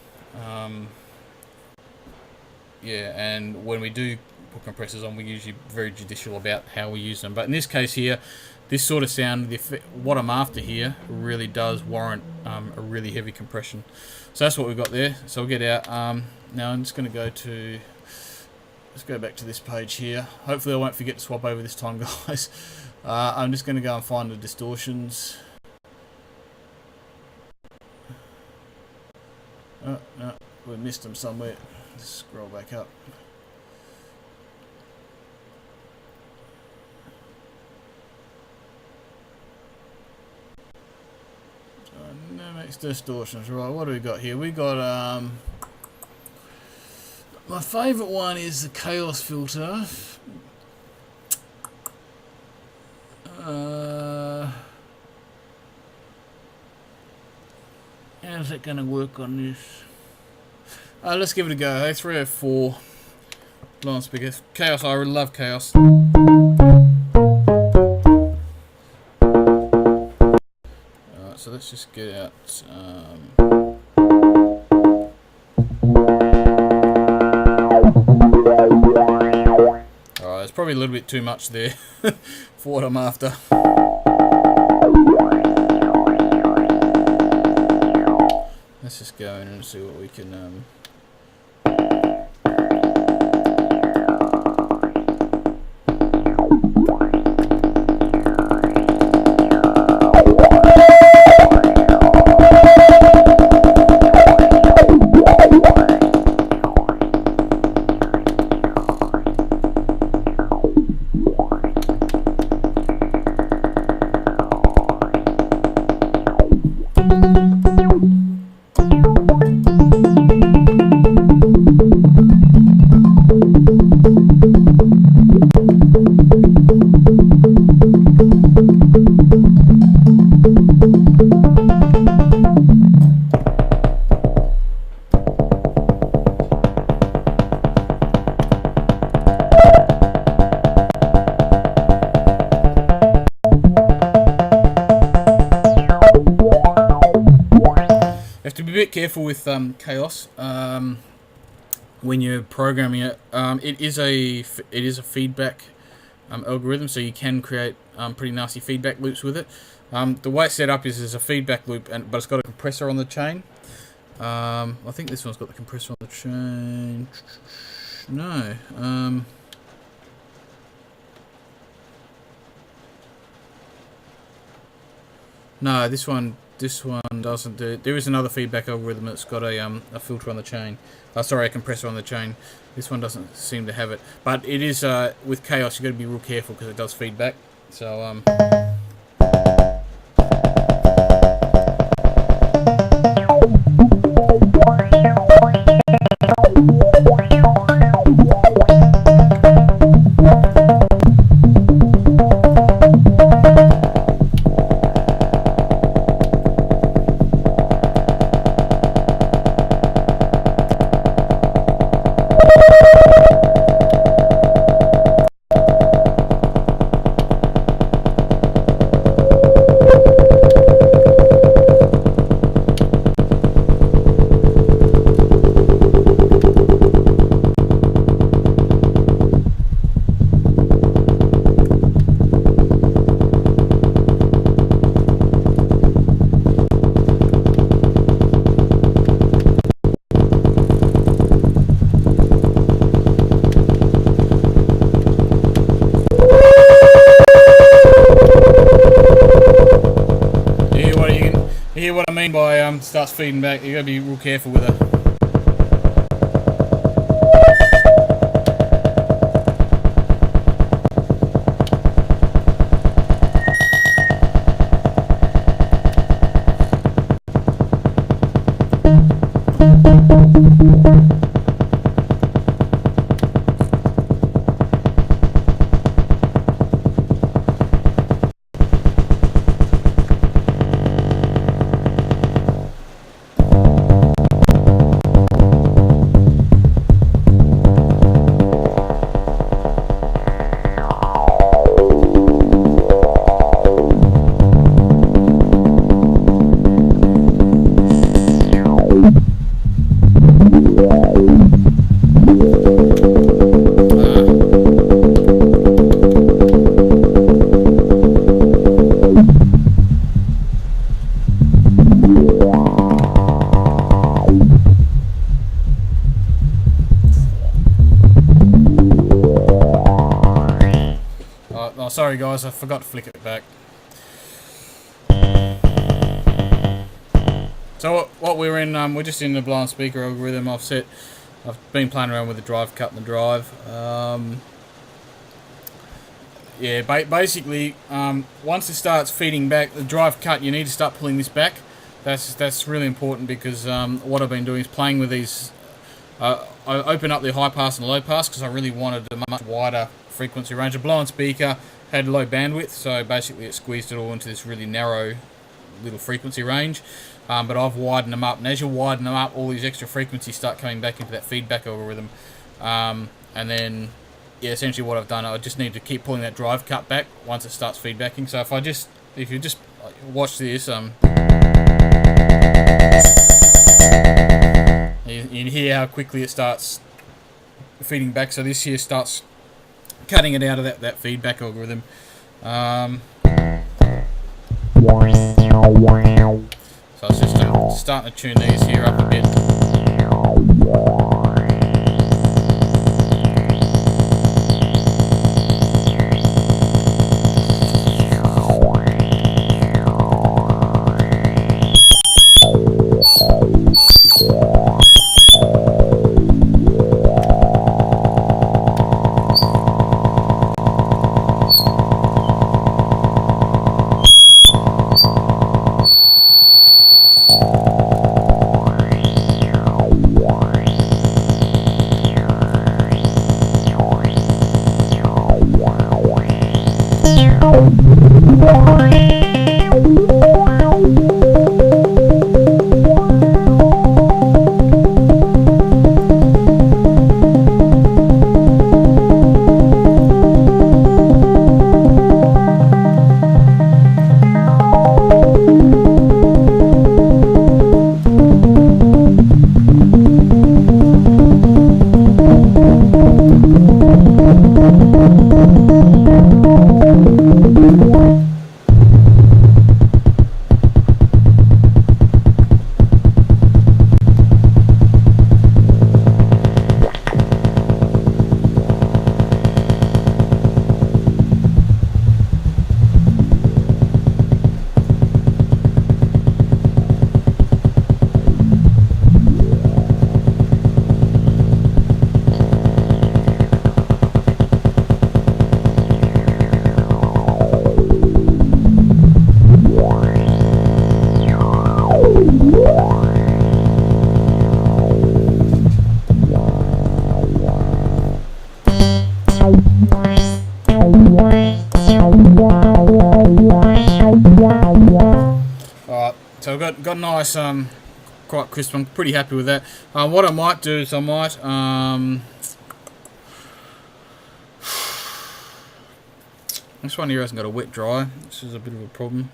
Yeah, and when we do put compressors on, we're usually very judicial about how we use them. But in this case here, this sort of sound, what I'm after here, really does warrant a really heavy compression. So that's what we've got there. So we'll get out. Now I'm just going to let's go back to this page here. Hopefully I won't forget to swap over this time, guys. I'm just going to go and find the distortions. Oh, no, we missed them somewhere. Let's scroll back up. Dynamics distortions, right? What do we got here? We got my favourite one is the Kaos filter. How's that going to work on this? Let's give it a go. 304 low on speaker. Kaos, I really love Kaos. Alright, so let's just get out. Alright, there's probably a little bit too much there for what I'm after. Let's just go in and see what we can bit careful with Kaos when you're programming it. It is a feedback algorithm, so you can create pretty nasty feedback loops with it. The way it's set up is there's a feedback loop, but it's got a compressor on the chain. I think this one's got the compressor on the chain. No. No, this one doesn't do it. There is another feedback algorithm that's got a filter on the chain. Sorry, a compressor on the chain. This one doesn't seem to have it. But it is, with Kaos, you've got to be real careful because it does feedback. So, you hear what I mean by starts feeding back. You gotta be real careful with it. Oh, sorry guys, I forgot to flick it back. So what we're in, we're just in the blind speaker algorithm. I've been playing around with the drive cut and the drive. Yeah, basically, once it starts feeding back the drive cut, you need to start pulling this back. That's really important because what I've been doing is playing with these. I open up the high pass and low pass because I really wanted a much wider frequency range. A blind speaker had low bandwidth, so basically it squeezed it all into this really narrow little frequency range. But I've widened them up, and as you widen them up, all these extra frequencies start coming back into that feedback algorithm. And then, yeah, essentially what I've done, I just need to keep pulling that drive cut back once it starts feedbacking. So if you just watch this, you hear how quickly it starts feeding back. So this here starts cutting it out of that feedback algorithm. So it's just starting to tune these here up a bit. so we've got nice, quite crisp. I'm pretty happy with that. What I might do is I might, this one here hasn't got a wet dry. This is a bit of a problem.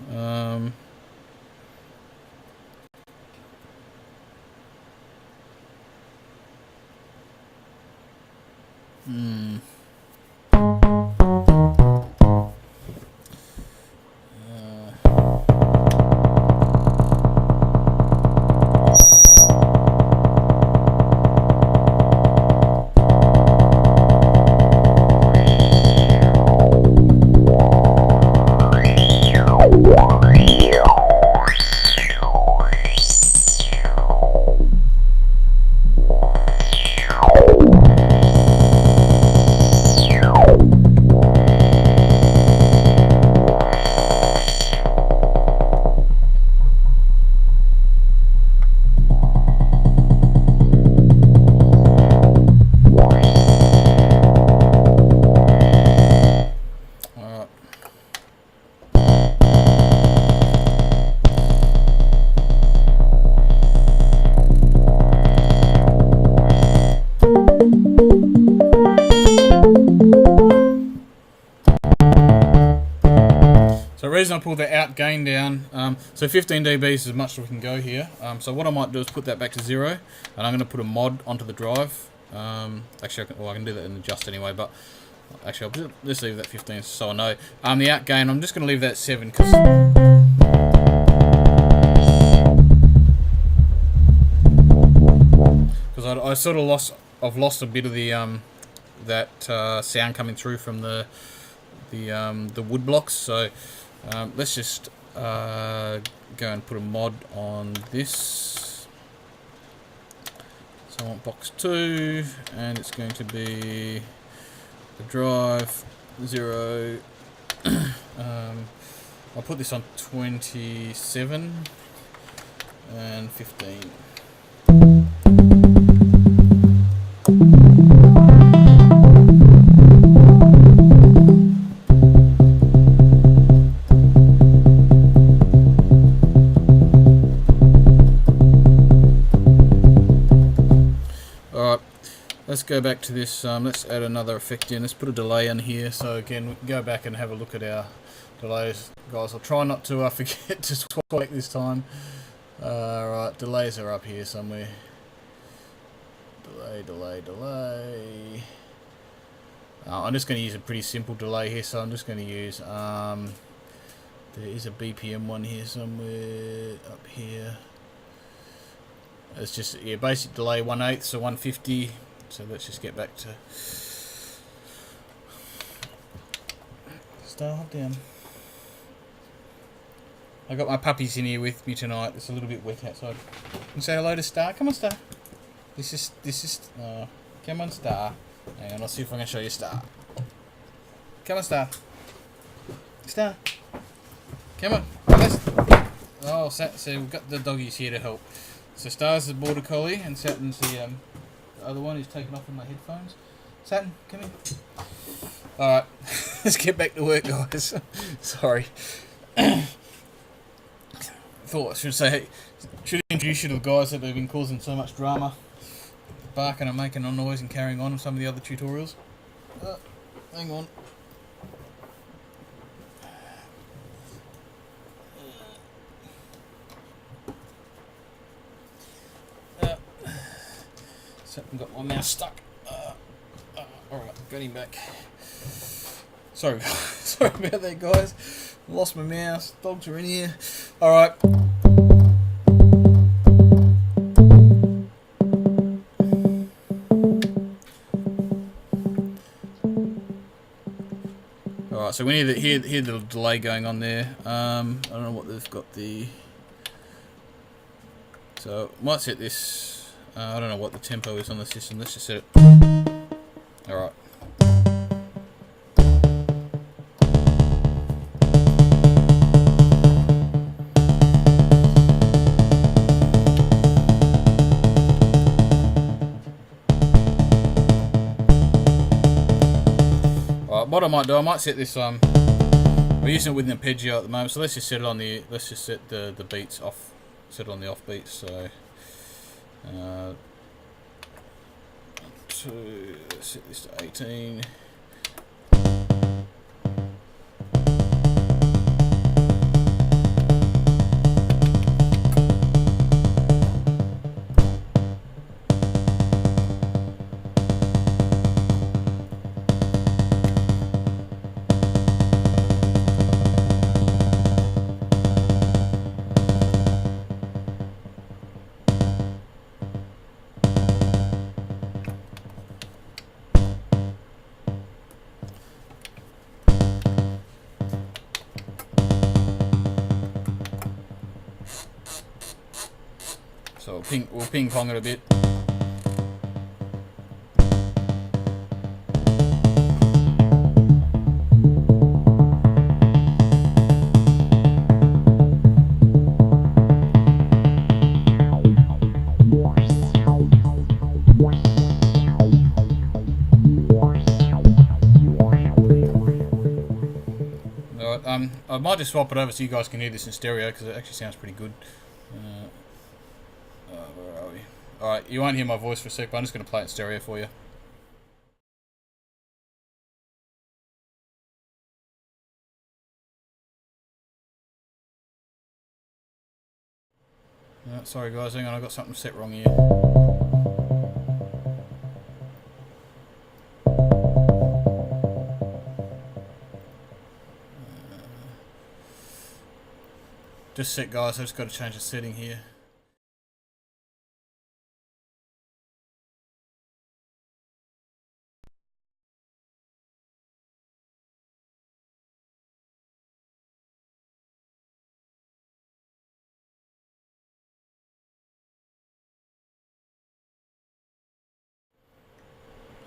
So the reason I pulled the out gain down, so 15 dB is as much as we can go here. So what I might do is put that back to 0, and I'm going to put a mod onto the drive. Actually, I can do that in adjust anyway, but actually I'll just leave that 15 so I know. The out gain, I'm just going to leave that 7 because I sort of lost a bit of the that sound coming through from the wood blocks. So let's just go and put a mod on this. So I want box 2, and it's going to be the drive 0. I'll put this on 27 and 15. Let's go back to this, let's add another effect in, let's put a delay in here, so again we can go back and have a look at our delays. Guys, I'll try not to forget to swap this time. Right, delays are up here somewhere. Delay. I'm just going to use a pretty simple delay here, so I'm just going to use, there is a BPM one here somewhere, up here. It's just, yeah, basic delay 1/8, so 150. So let's just get back to Star down. I got my puppies in here with me tonight. It's a little bit wet outside. And say hello to Star. Come on, Star. This is. Come on, Star. Hang on, I'll see if I can show you Star. Come on, Star. Star. Come on. Oh, so we've got the doggies here to help. So Star's the border collie, and Saturn's the other one who's taken off with my headphones. Saturn, come in. Alright, let's get back to work, guys. Sorry. Thought I should say, hey, should introduce you to the guys that have been causing so much drama, barking and making a noise and carrying on with some of the other tutorials. Hang on. I've got my mouse stuck. Alright, got him back. Sorry about that, guys. Lost my mouse. Dogs are in here. Alright. Alright, so we need to hear the delay going on there. I don't know what they've got the... So, might set this... I don't know what the tempo is on the system. Let's just set it. Alright. Alright, what I might do, I might set this, we're using it with an arpeggio at the moment, so let's just set it on the, let's just set the beats off set it on the offbeat. So let's set this to 18. So we'll ping pong it a bit. Alright, I might just swap it over so you guys can hear this in stereo because it actually sounds pretty good. Where are we? Alright, you won't hear my voice for a sec, but I'm just going to play it in stereo for you. Sorry guys, hang on, I got something set wrong here. Just a sec guys, I've just got to change the setting here.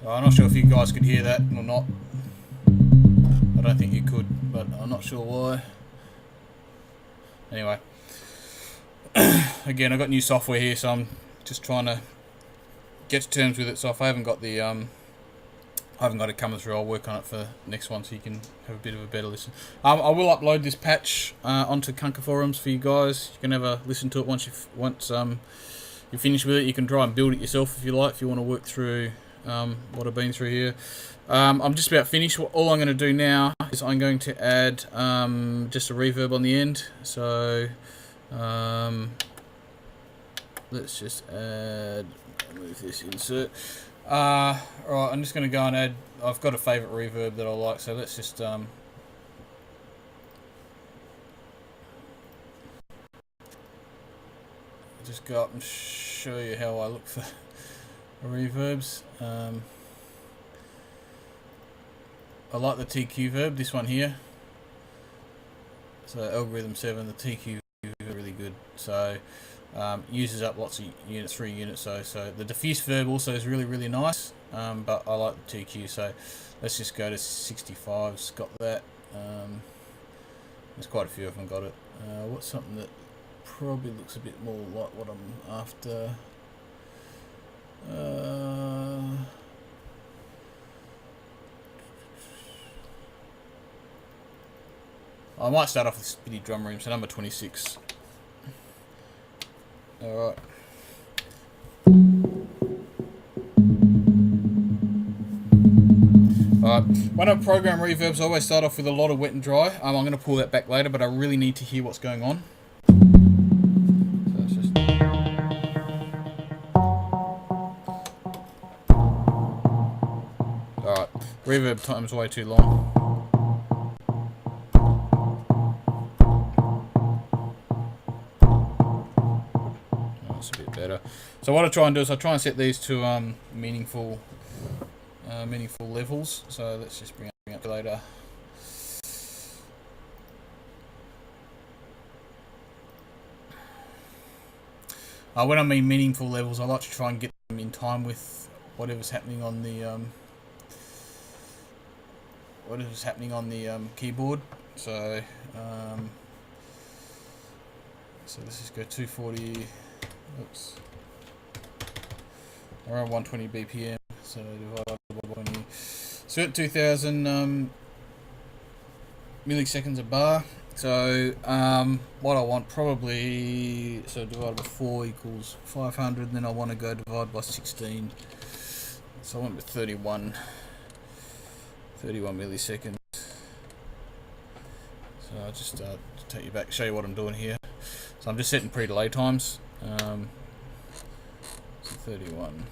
I'm not sure if you guys could hear that or not. I don't think you could, but I'm not sure why. Anyway, again, I've got new software here, so I'm just trying to get to terms with it. So if I haven't got the, I haven't got it coming through, I'll work on it for next one, so you can have a bit of a better listen. I will upload this patch onto Kunker forums for you guys. You can have a listen to it once you're finished with it. You can try and build it yourself if you like. If you want to work through what I've been through here. I'm just about finished. All I'm going to do now is I'm going to add just a reverb on the end. So let's just add, move this insert. Right, I'm just going to go and add, I've got a favourite reverb that I like, so let's just go up and show you how I look for reverbs. I like the TQ verb, this one here. So algorithm 7, the TQ is really good. So uses up lots of units, 3 units. So the diffuse verb also is really nice. But I like the TQ. So let's just go to 65. It's got that. There's quite a few of them got it. What's something that probably looks a bit more like what I'm after? I might start off with Spitty Drum Room, so number 26. Alright. Alright, when I program reverbs, I always start off with a lot of wet and dry. I'm going to pull that back later, but I really need to hear what's going on. So it's just... Alright, reverb time's way too long. That's a bit better. So what I try and do is I try and set these to meaningful levels. So let's just bring up later. When I mean meaningful levels, I like to try and get them in time with whatever's happening on the keyboard. So let's just go 240. Oops. Around 120 BPM. So divided by 120. So at 2000 milliseconds a bar. So what I want probably, so divided by 4 equals 500, and then I want to go divide by 16. So I went with 31 milliseconds. So I'll just take you back, show you what I'm doing here. So I'm just setting pre-delay times. So 31.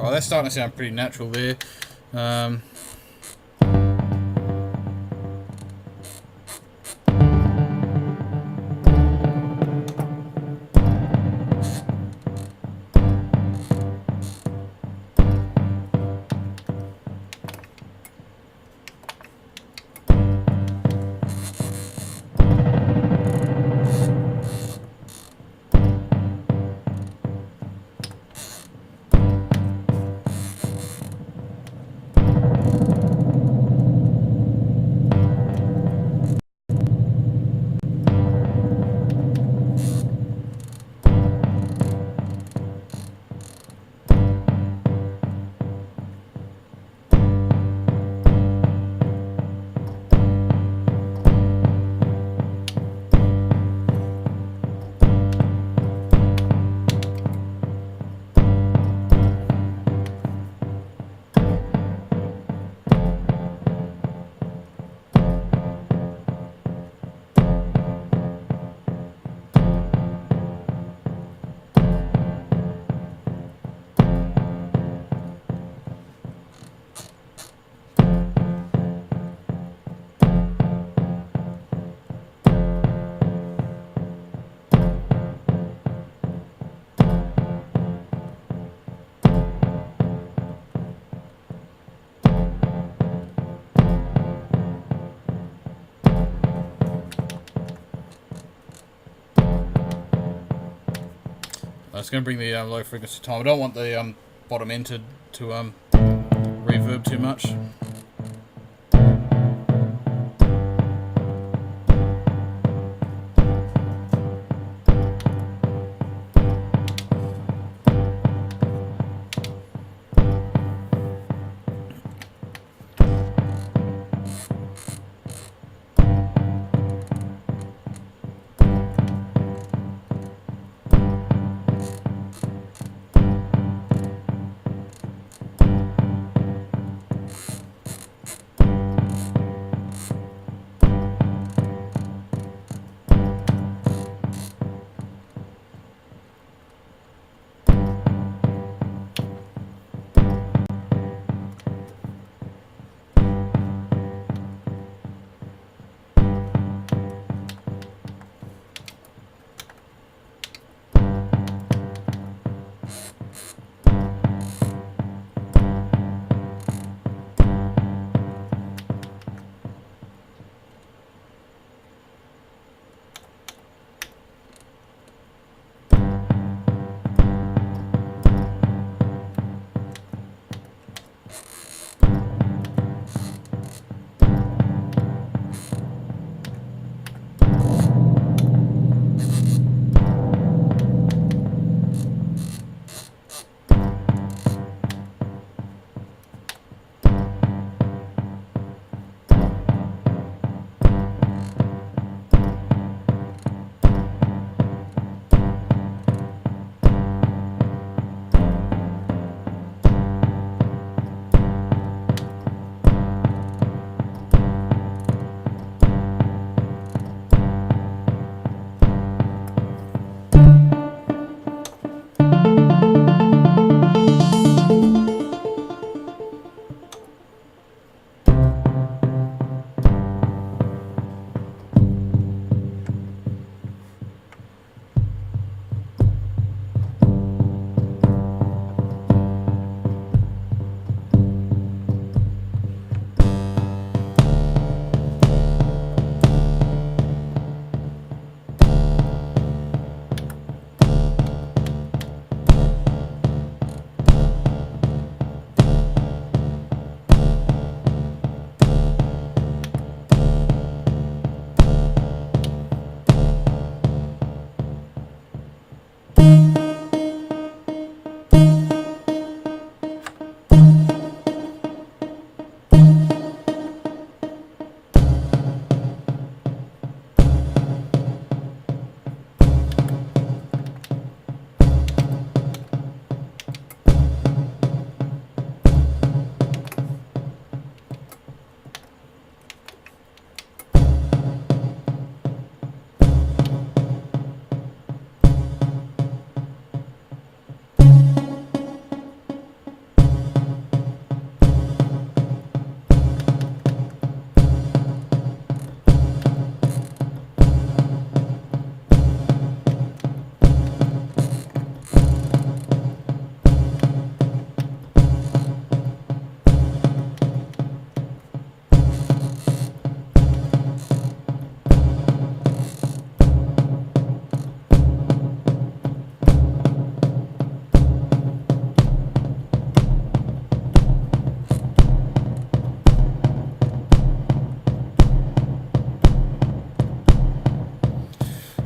That's starting to sound pretty natural there. It's going to bring the low frequency time. I don't want the bottom end to reverb too much.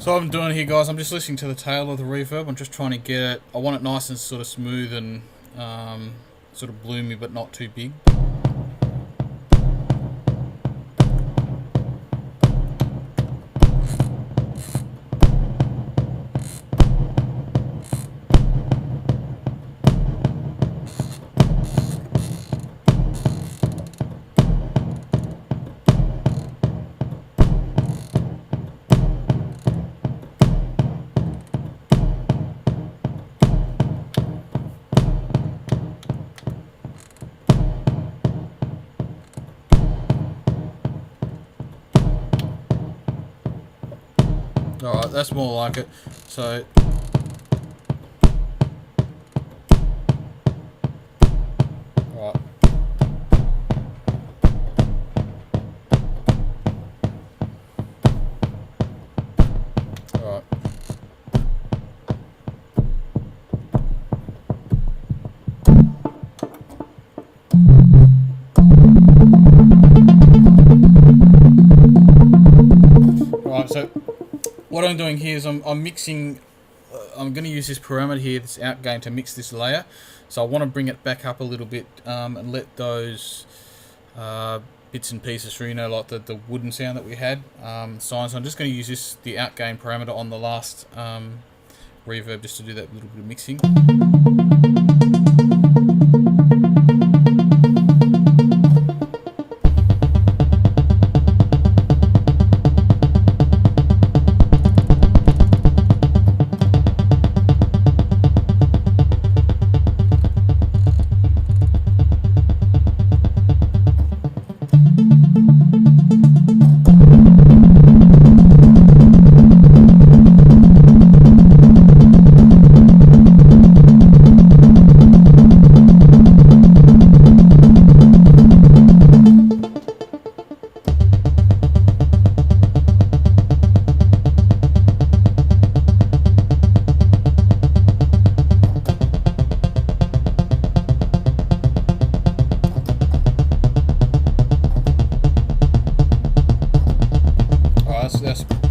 So what I'm doing here, guys, I'm just listening to the tail of the reverb. I'm just trying to get it, I want it nice and sort of smooth and sort of bloomy but not too big. Alright, that's more like it. So right. Alright. Right, so what I'm doing here is I'm mixing, I'm going to use this parameter here, this out gain, to mix this layer. So I want to bring it back up a little bit and let those bits and pieces through, you know, like the wooden sound that we had, sign. So I'm just going to use this, the out gain parameter on the last reverb, just to do that little bit of mixing.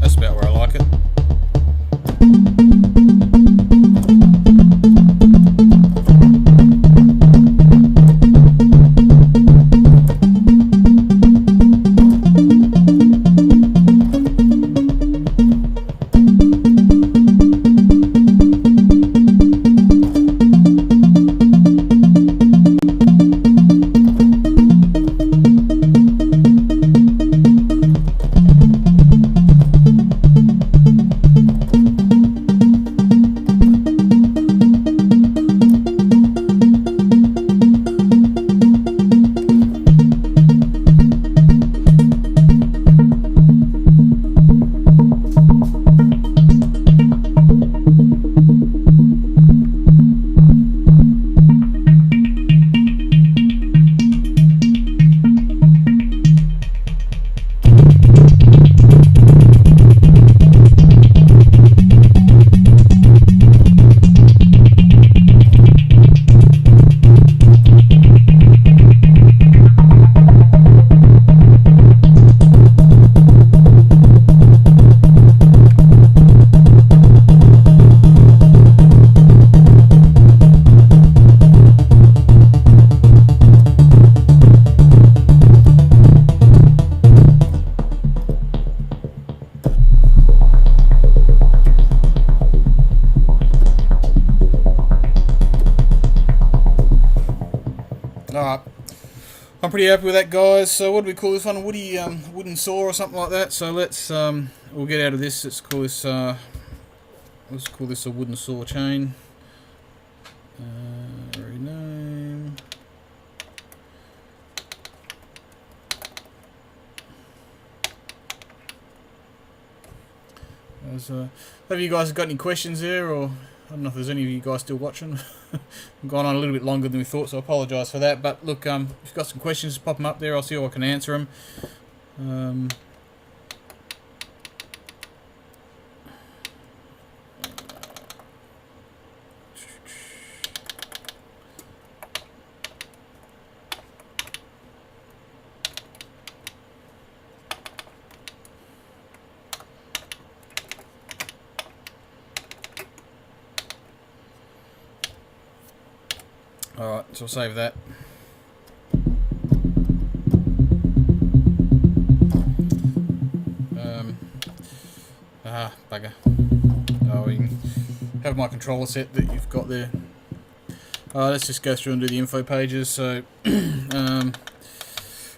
That's about where I like it. Alright, I'm pretty happy with that, guys. So what do we call this one? A wooden saw or something like that. So let's we'll get out of this. Let's call this a wooden saw chain. Rename. Have you guys got any questions there, or I don't know if there's any of you guys still watching. I've gone on a little bit longer than we thought, so I apologise for that. But look, if you've got some questions, pop them up there. I'll see how I can answer them. Alright, so I'll save that. Bugger. Oh, we can have my controller set that you've got there. Let's just go through and do the info pages. So,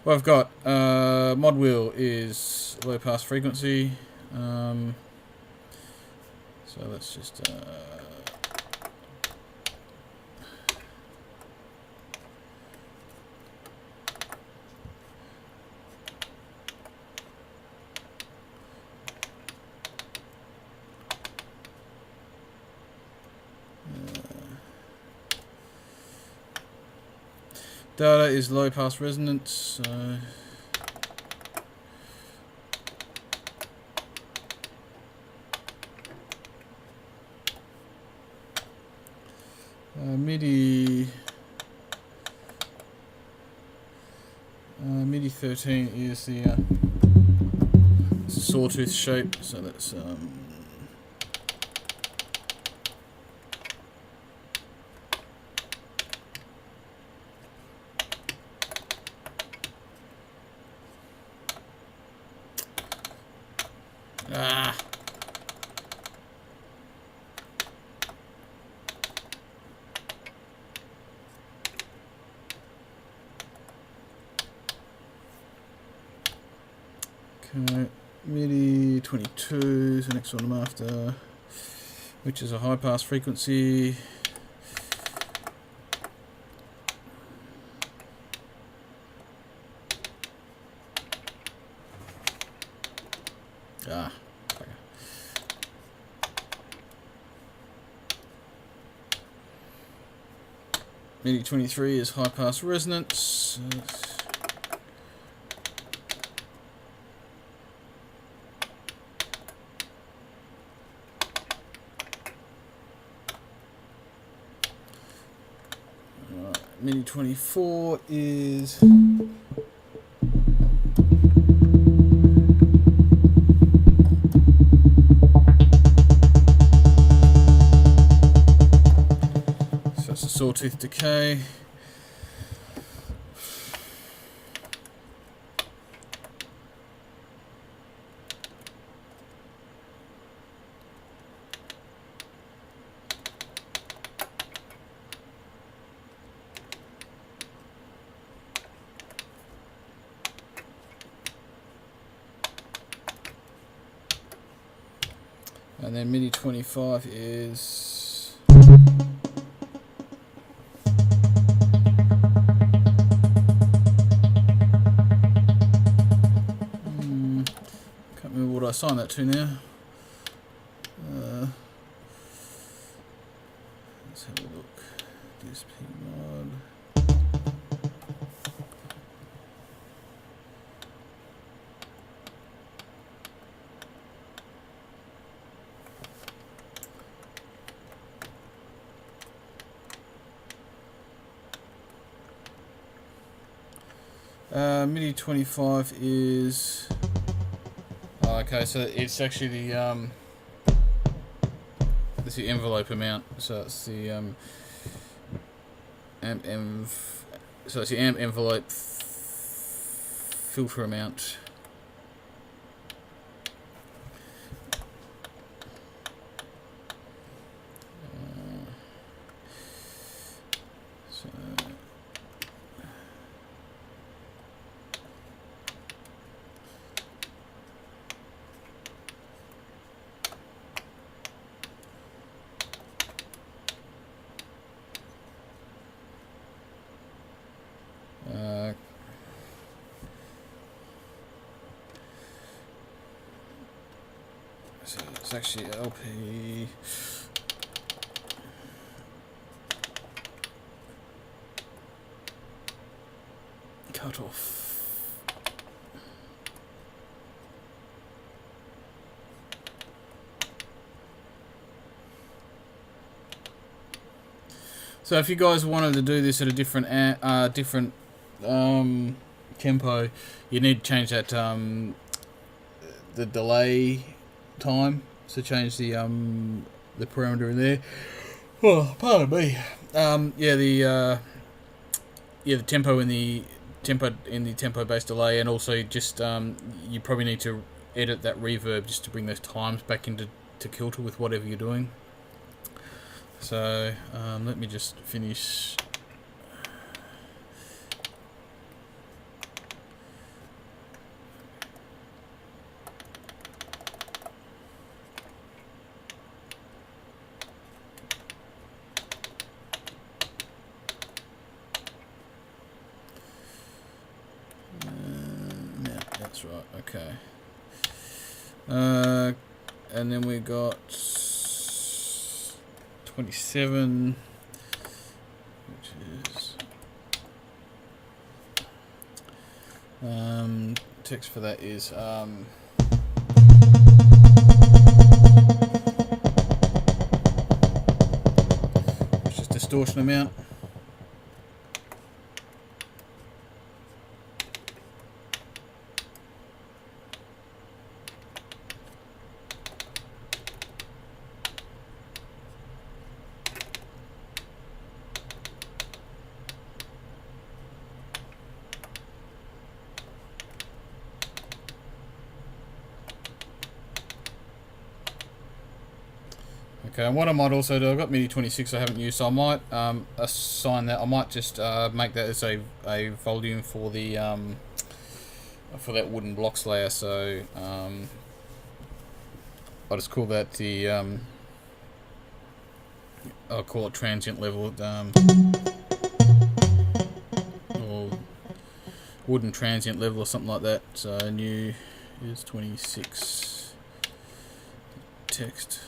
what I've got, mod wheel is low pass frequency. So let's just data is low pass resonance. MIDI 13 is the it's a sawtooth shape, so that's okay, MIDI 22 is the next one I'm after, which is a high pass frequency. MIDI 23 is high pass resonance. MIDI 24 is sawtooth decay. And then MIDI 25 is can't remember what I assigned that to now. Let's have a look. DSP mod. MIDI 25 is okay, so it's actually the it's the envelope amount, so it's the AMPENV, so it's the amp envelope filter amount. So it's actually LP cut off. So if you guys wanted to do this at a different tempo, you need to change that the delay time. So change the parameter in there. Oh, pardon me. Yeah, the yeah, the tempo in the tempo based delay, and also just you probably need to edit that reverb just to bring those times back into kilter with whatever you're doing. So let me just finish. Yeah, that's right. Okay. And then we got 27, which is text for that is which is distortion amount. Okay, and what I might also do, I've got MIDI 26 I haven't used, so I might assign that. I might just make that as a volume for the for that wooden blocks layer. So I'll just call that the I'll call it transient level, or wooden transient level or something like that. So new is 26 text.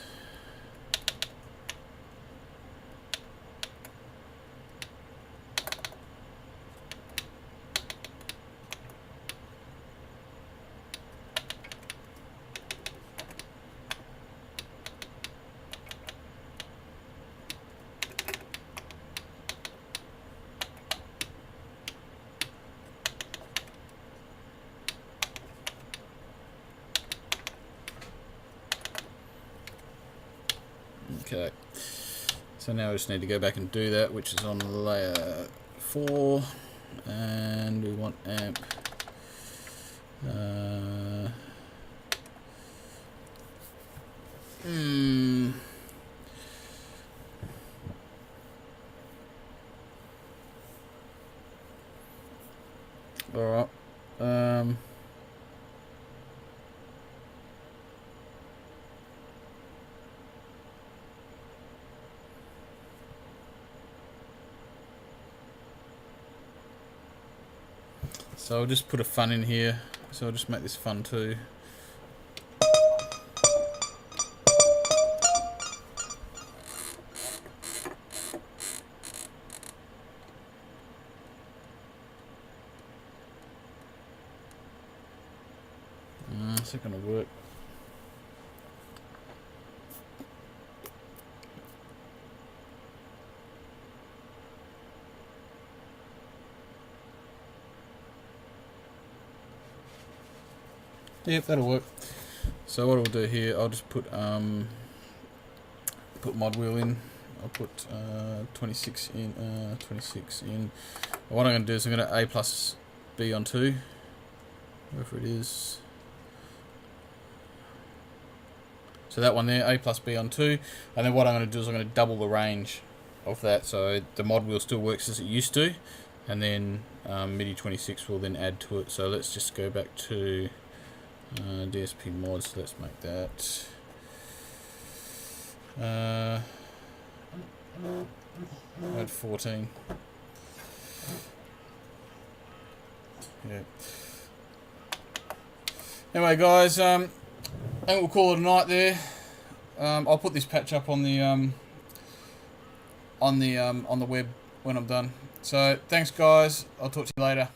Okay, so now we just need to go back and do that, which is on layer 4, and we want amp all right. So I'll just put a fun in here. So I'll just make this fun too. Is it going to work? Yep, that'll work. So what I'll do here, I'll just put mod wheel in. I'll put 26 in. 26 in. What I'm going to do is I'm going to A plus B on 2, wherever it is. So that one there, A plus B on 2, and then what I'm going to do is I'm going to double the range of that, so the mod wheel still works as it used to, and then MIDI 26 will then add to it. So let's just go back to DSP mods. So let's make that add 14. Yeah. Anyway, guys, I think we'll call it a night there. I'll put this patch up on the web when I'm done. So thanks, guys. I'll talk to you later.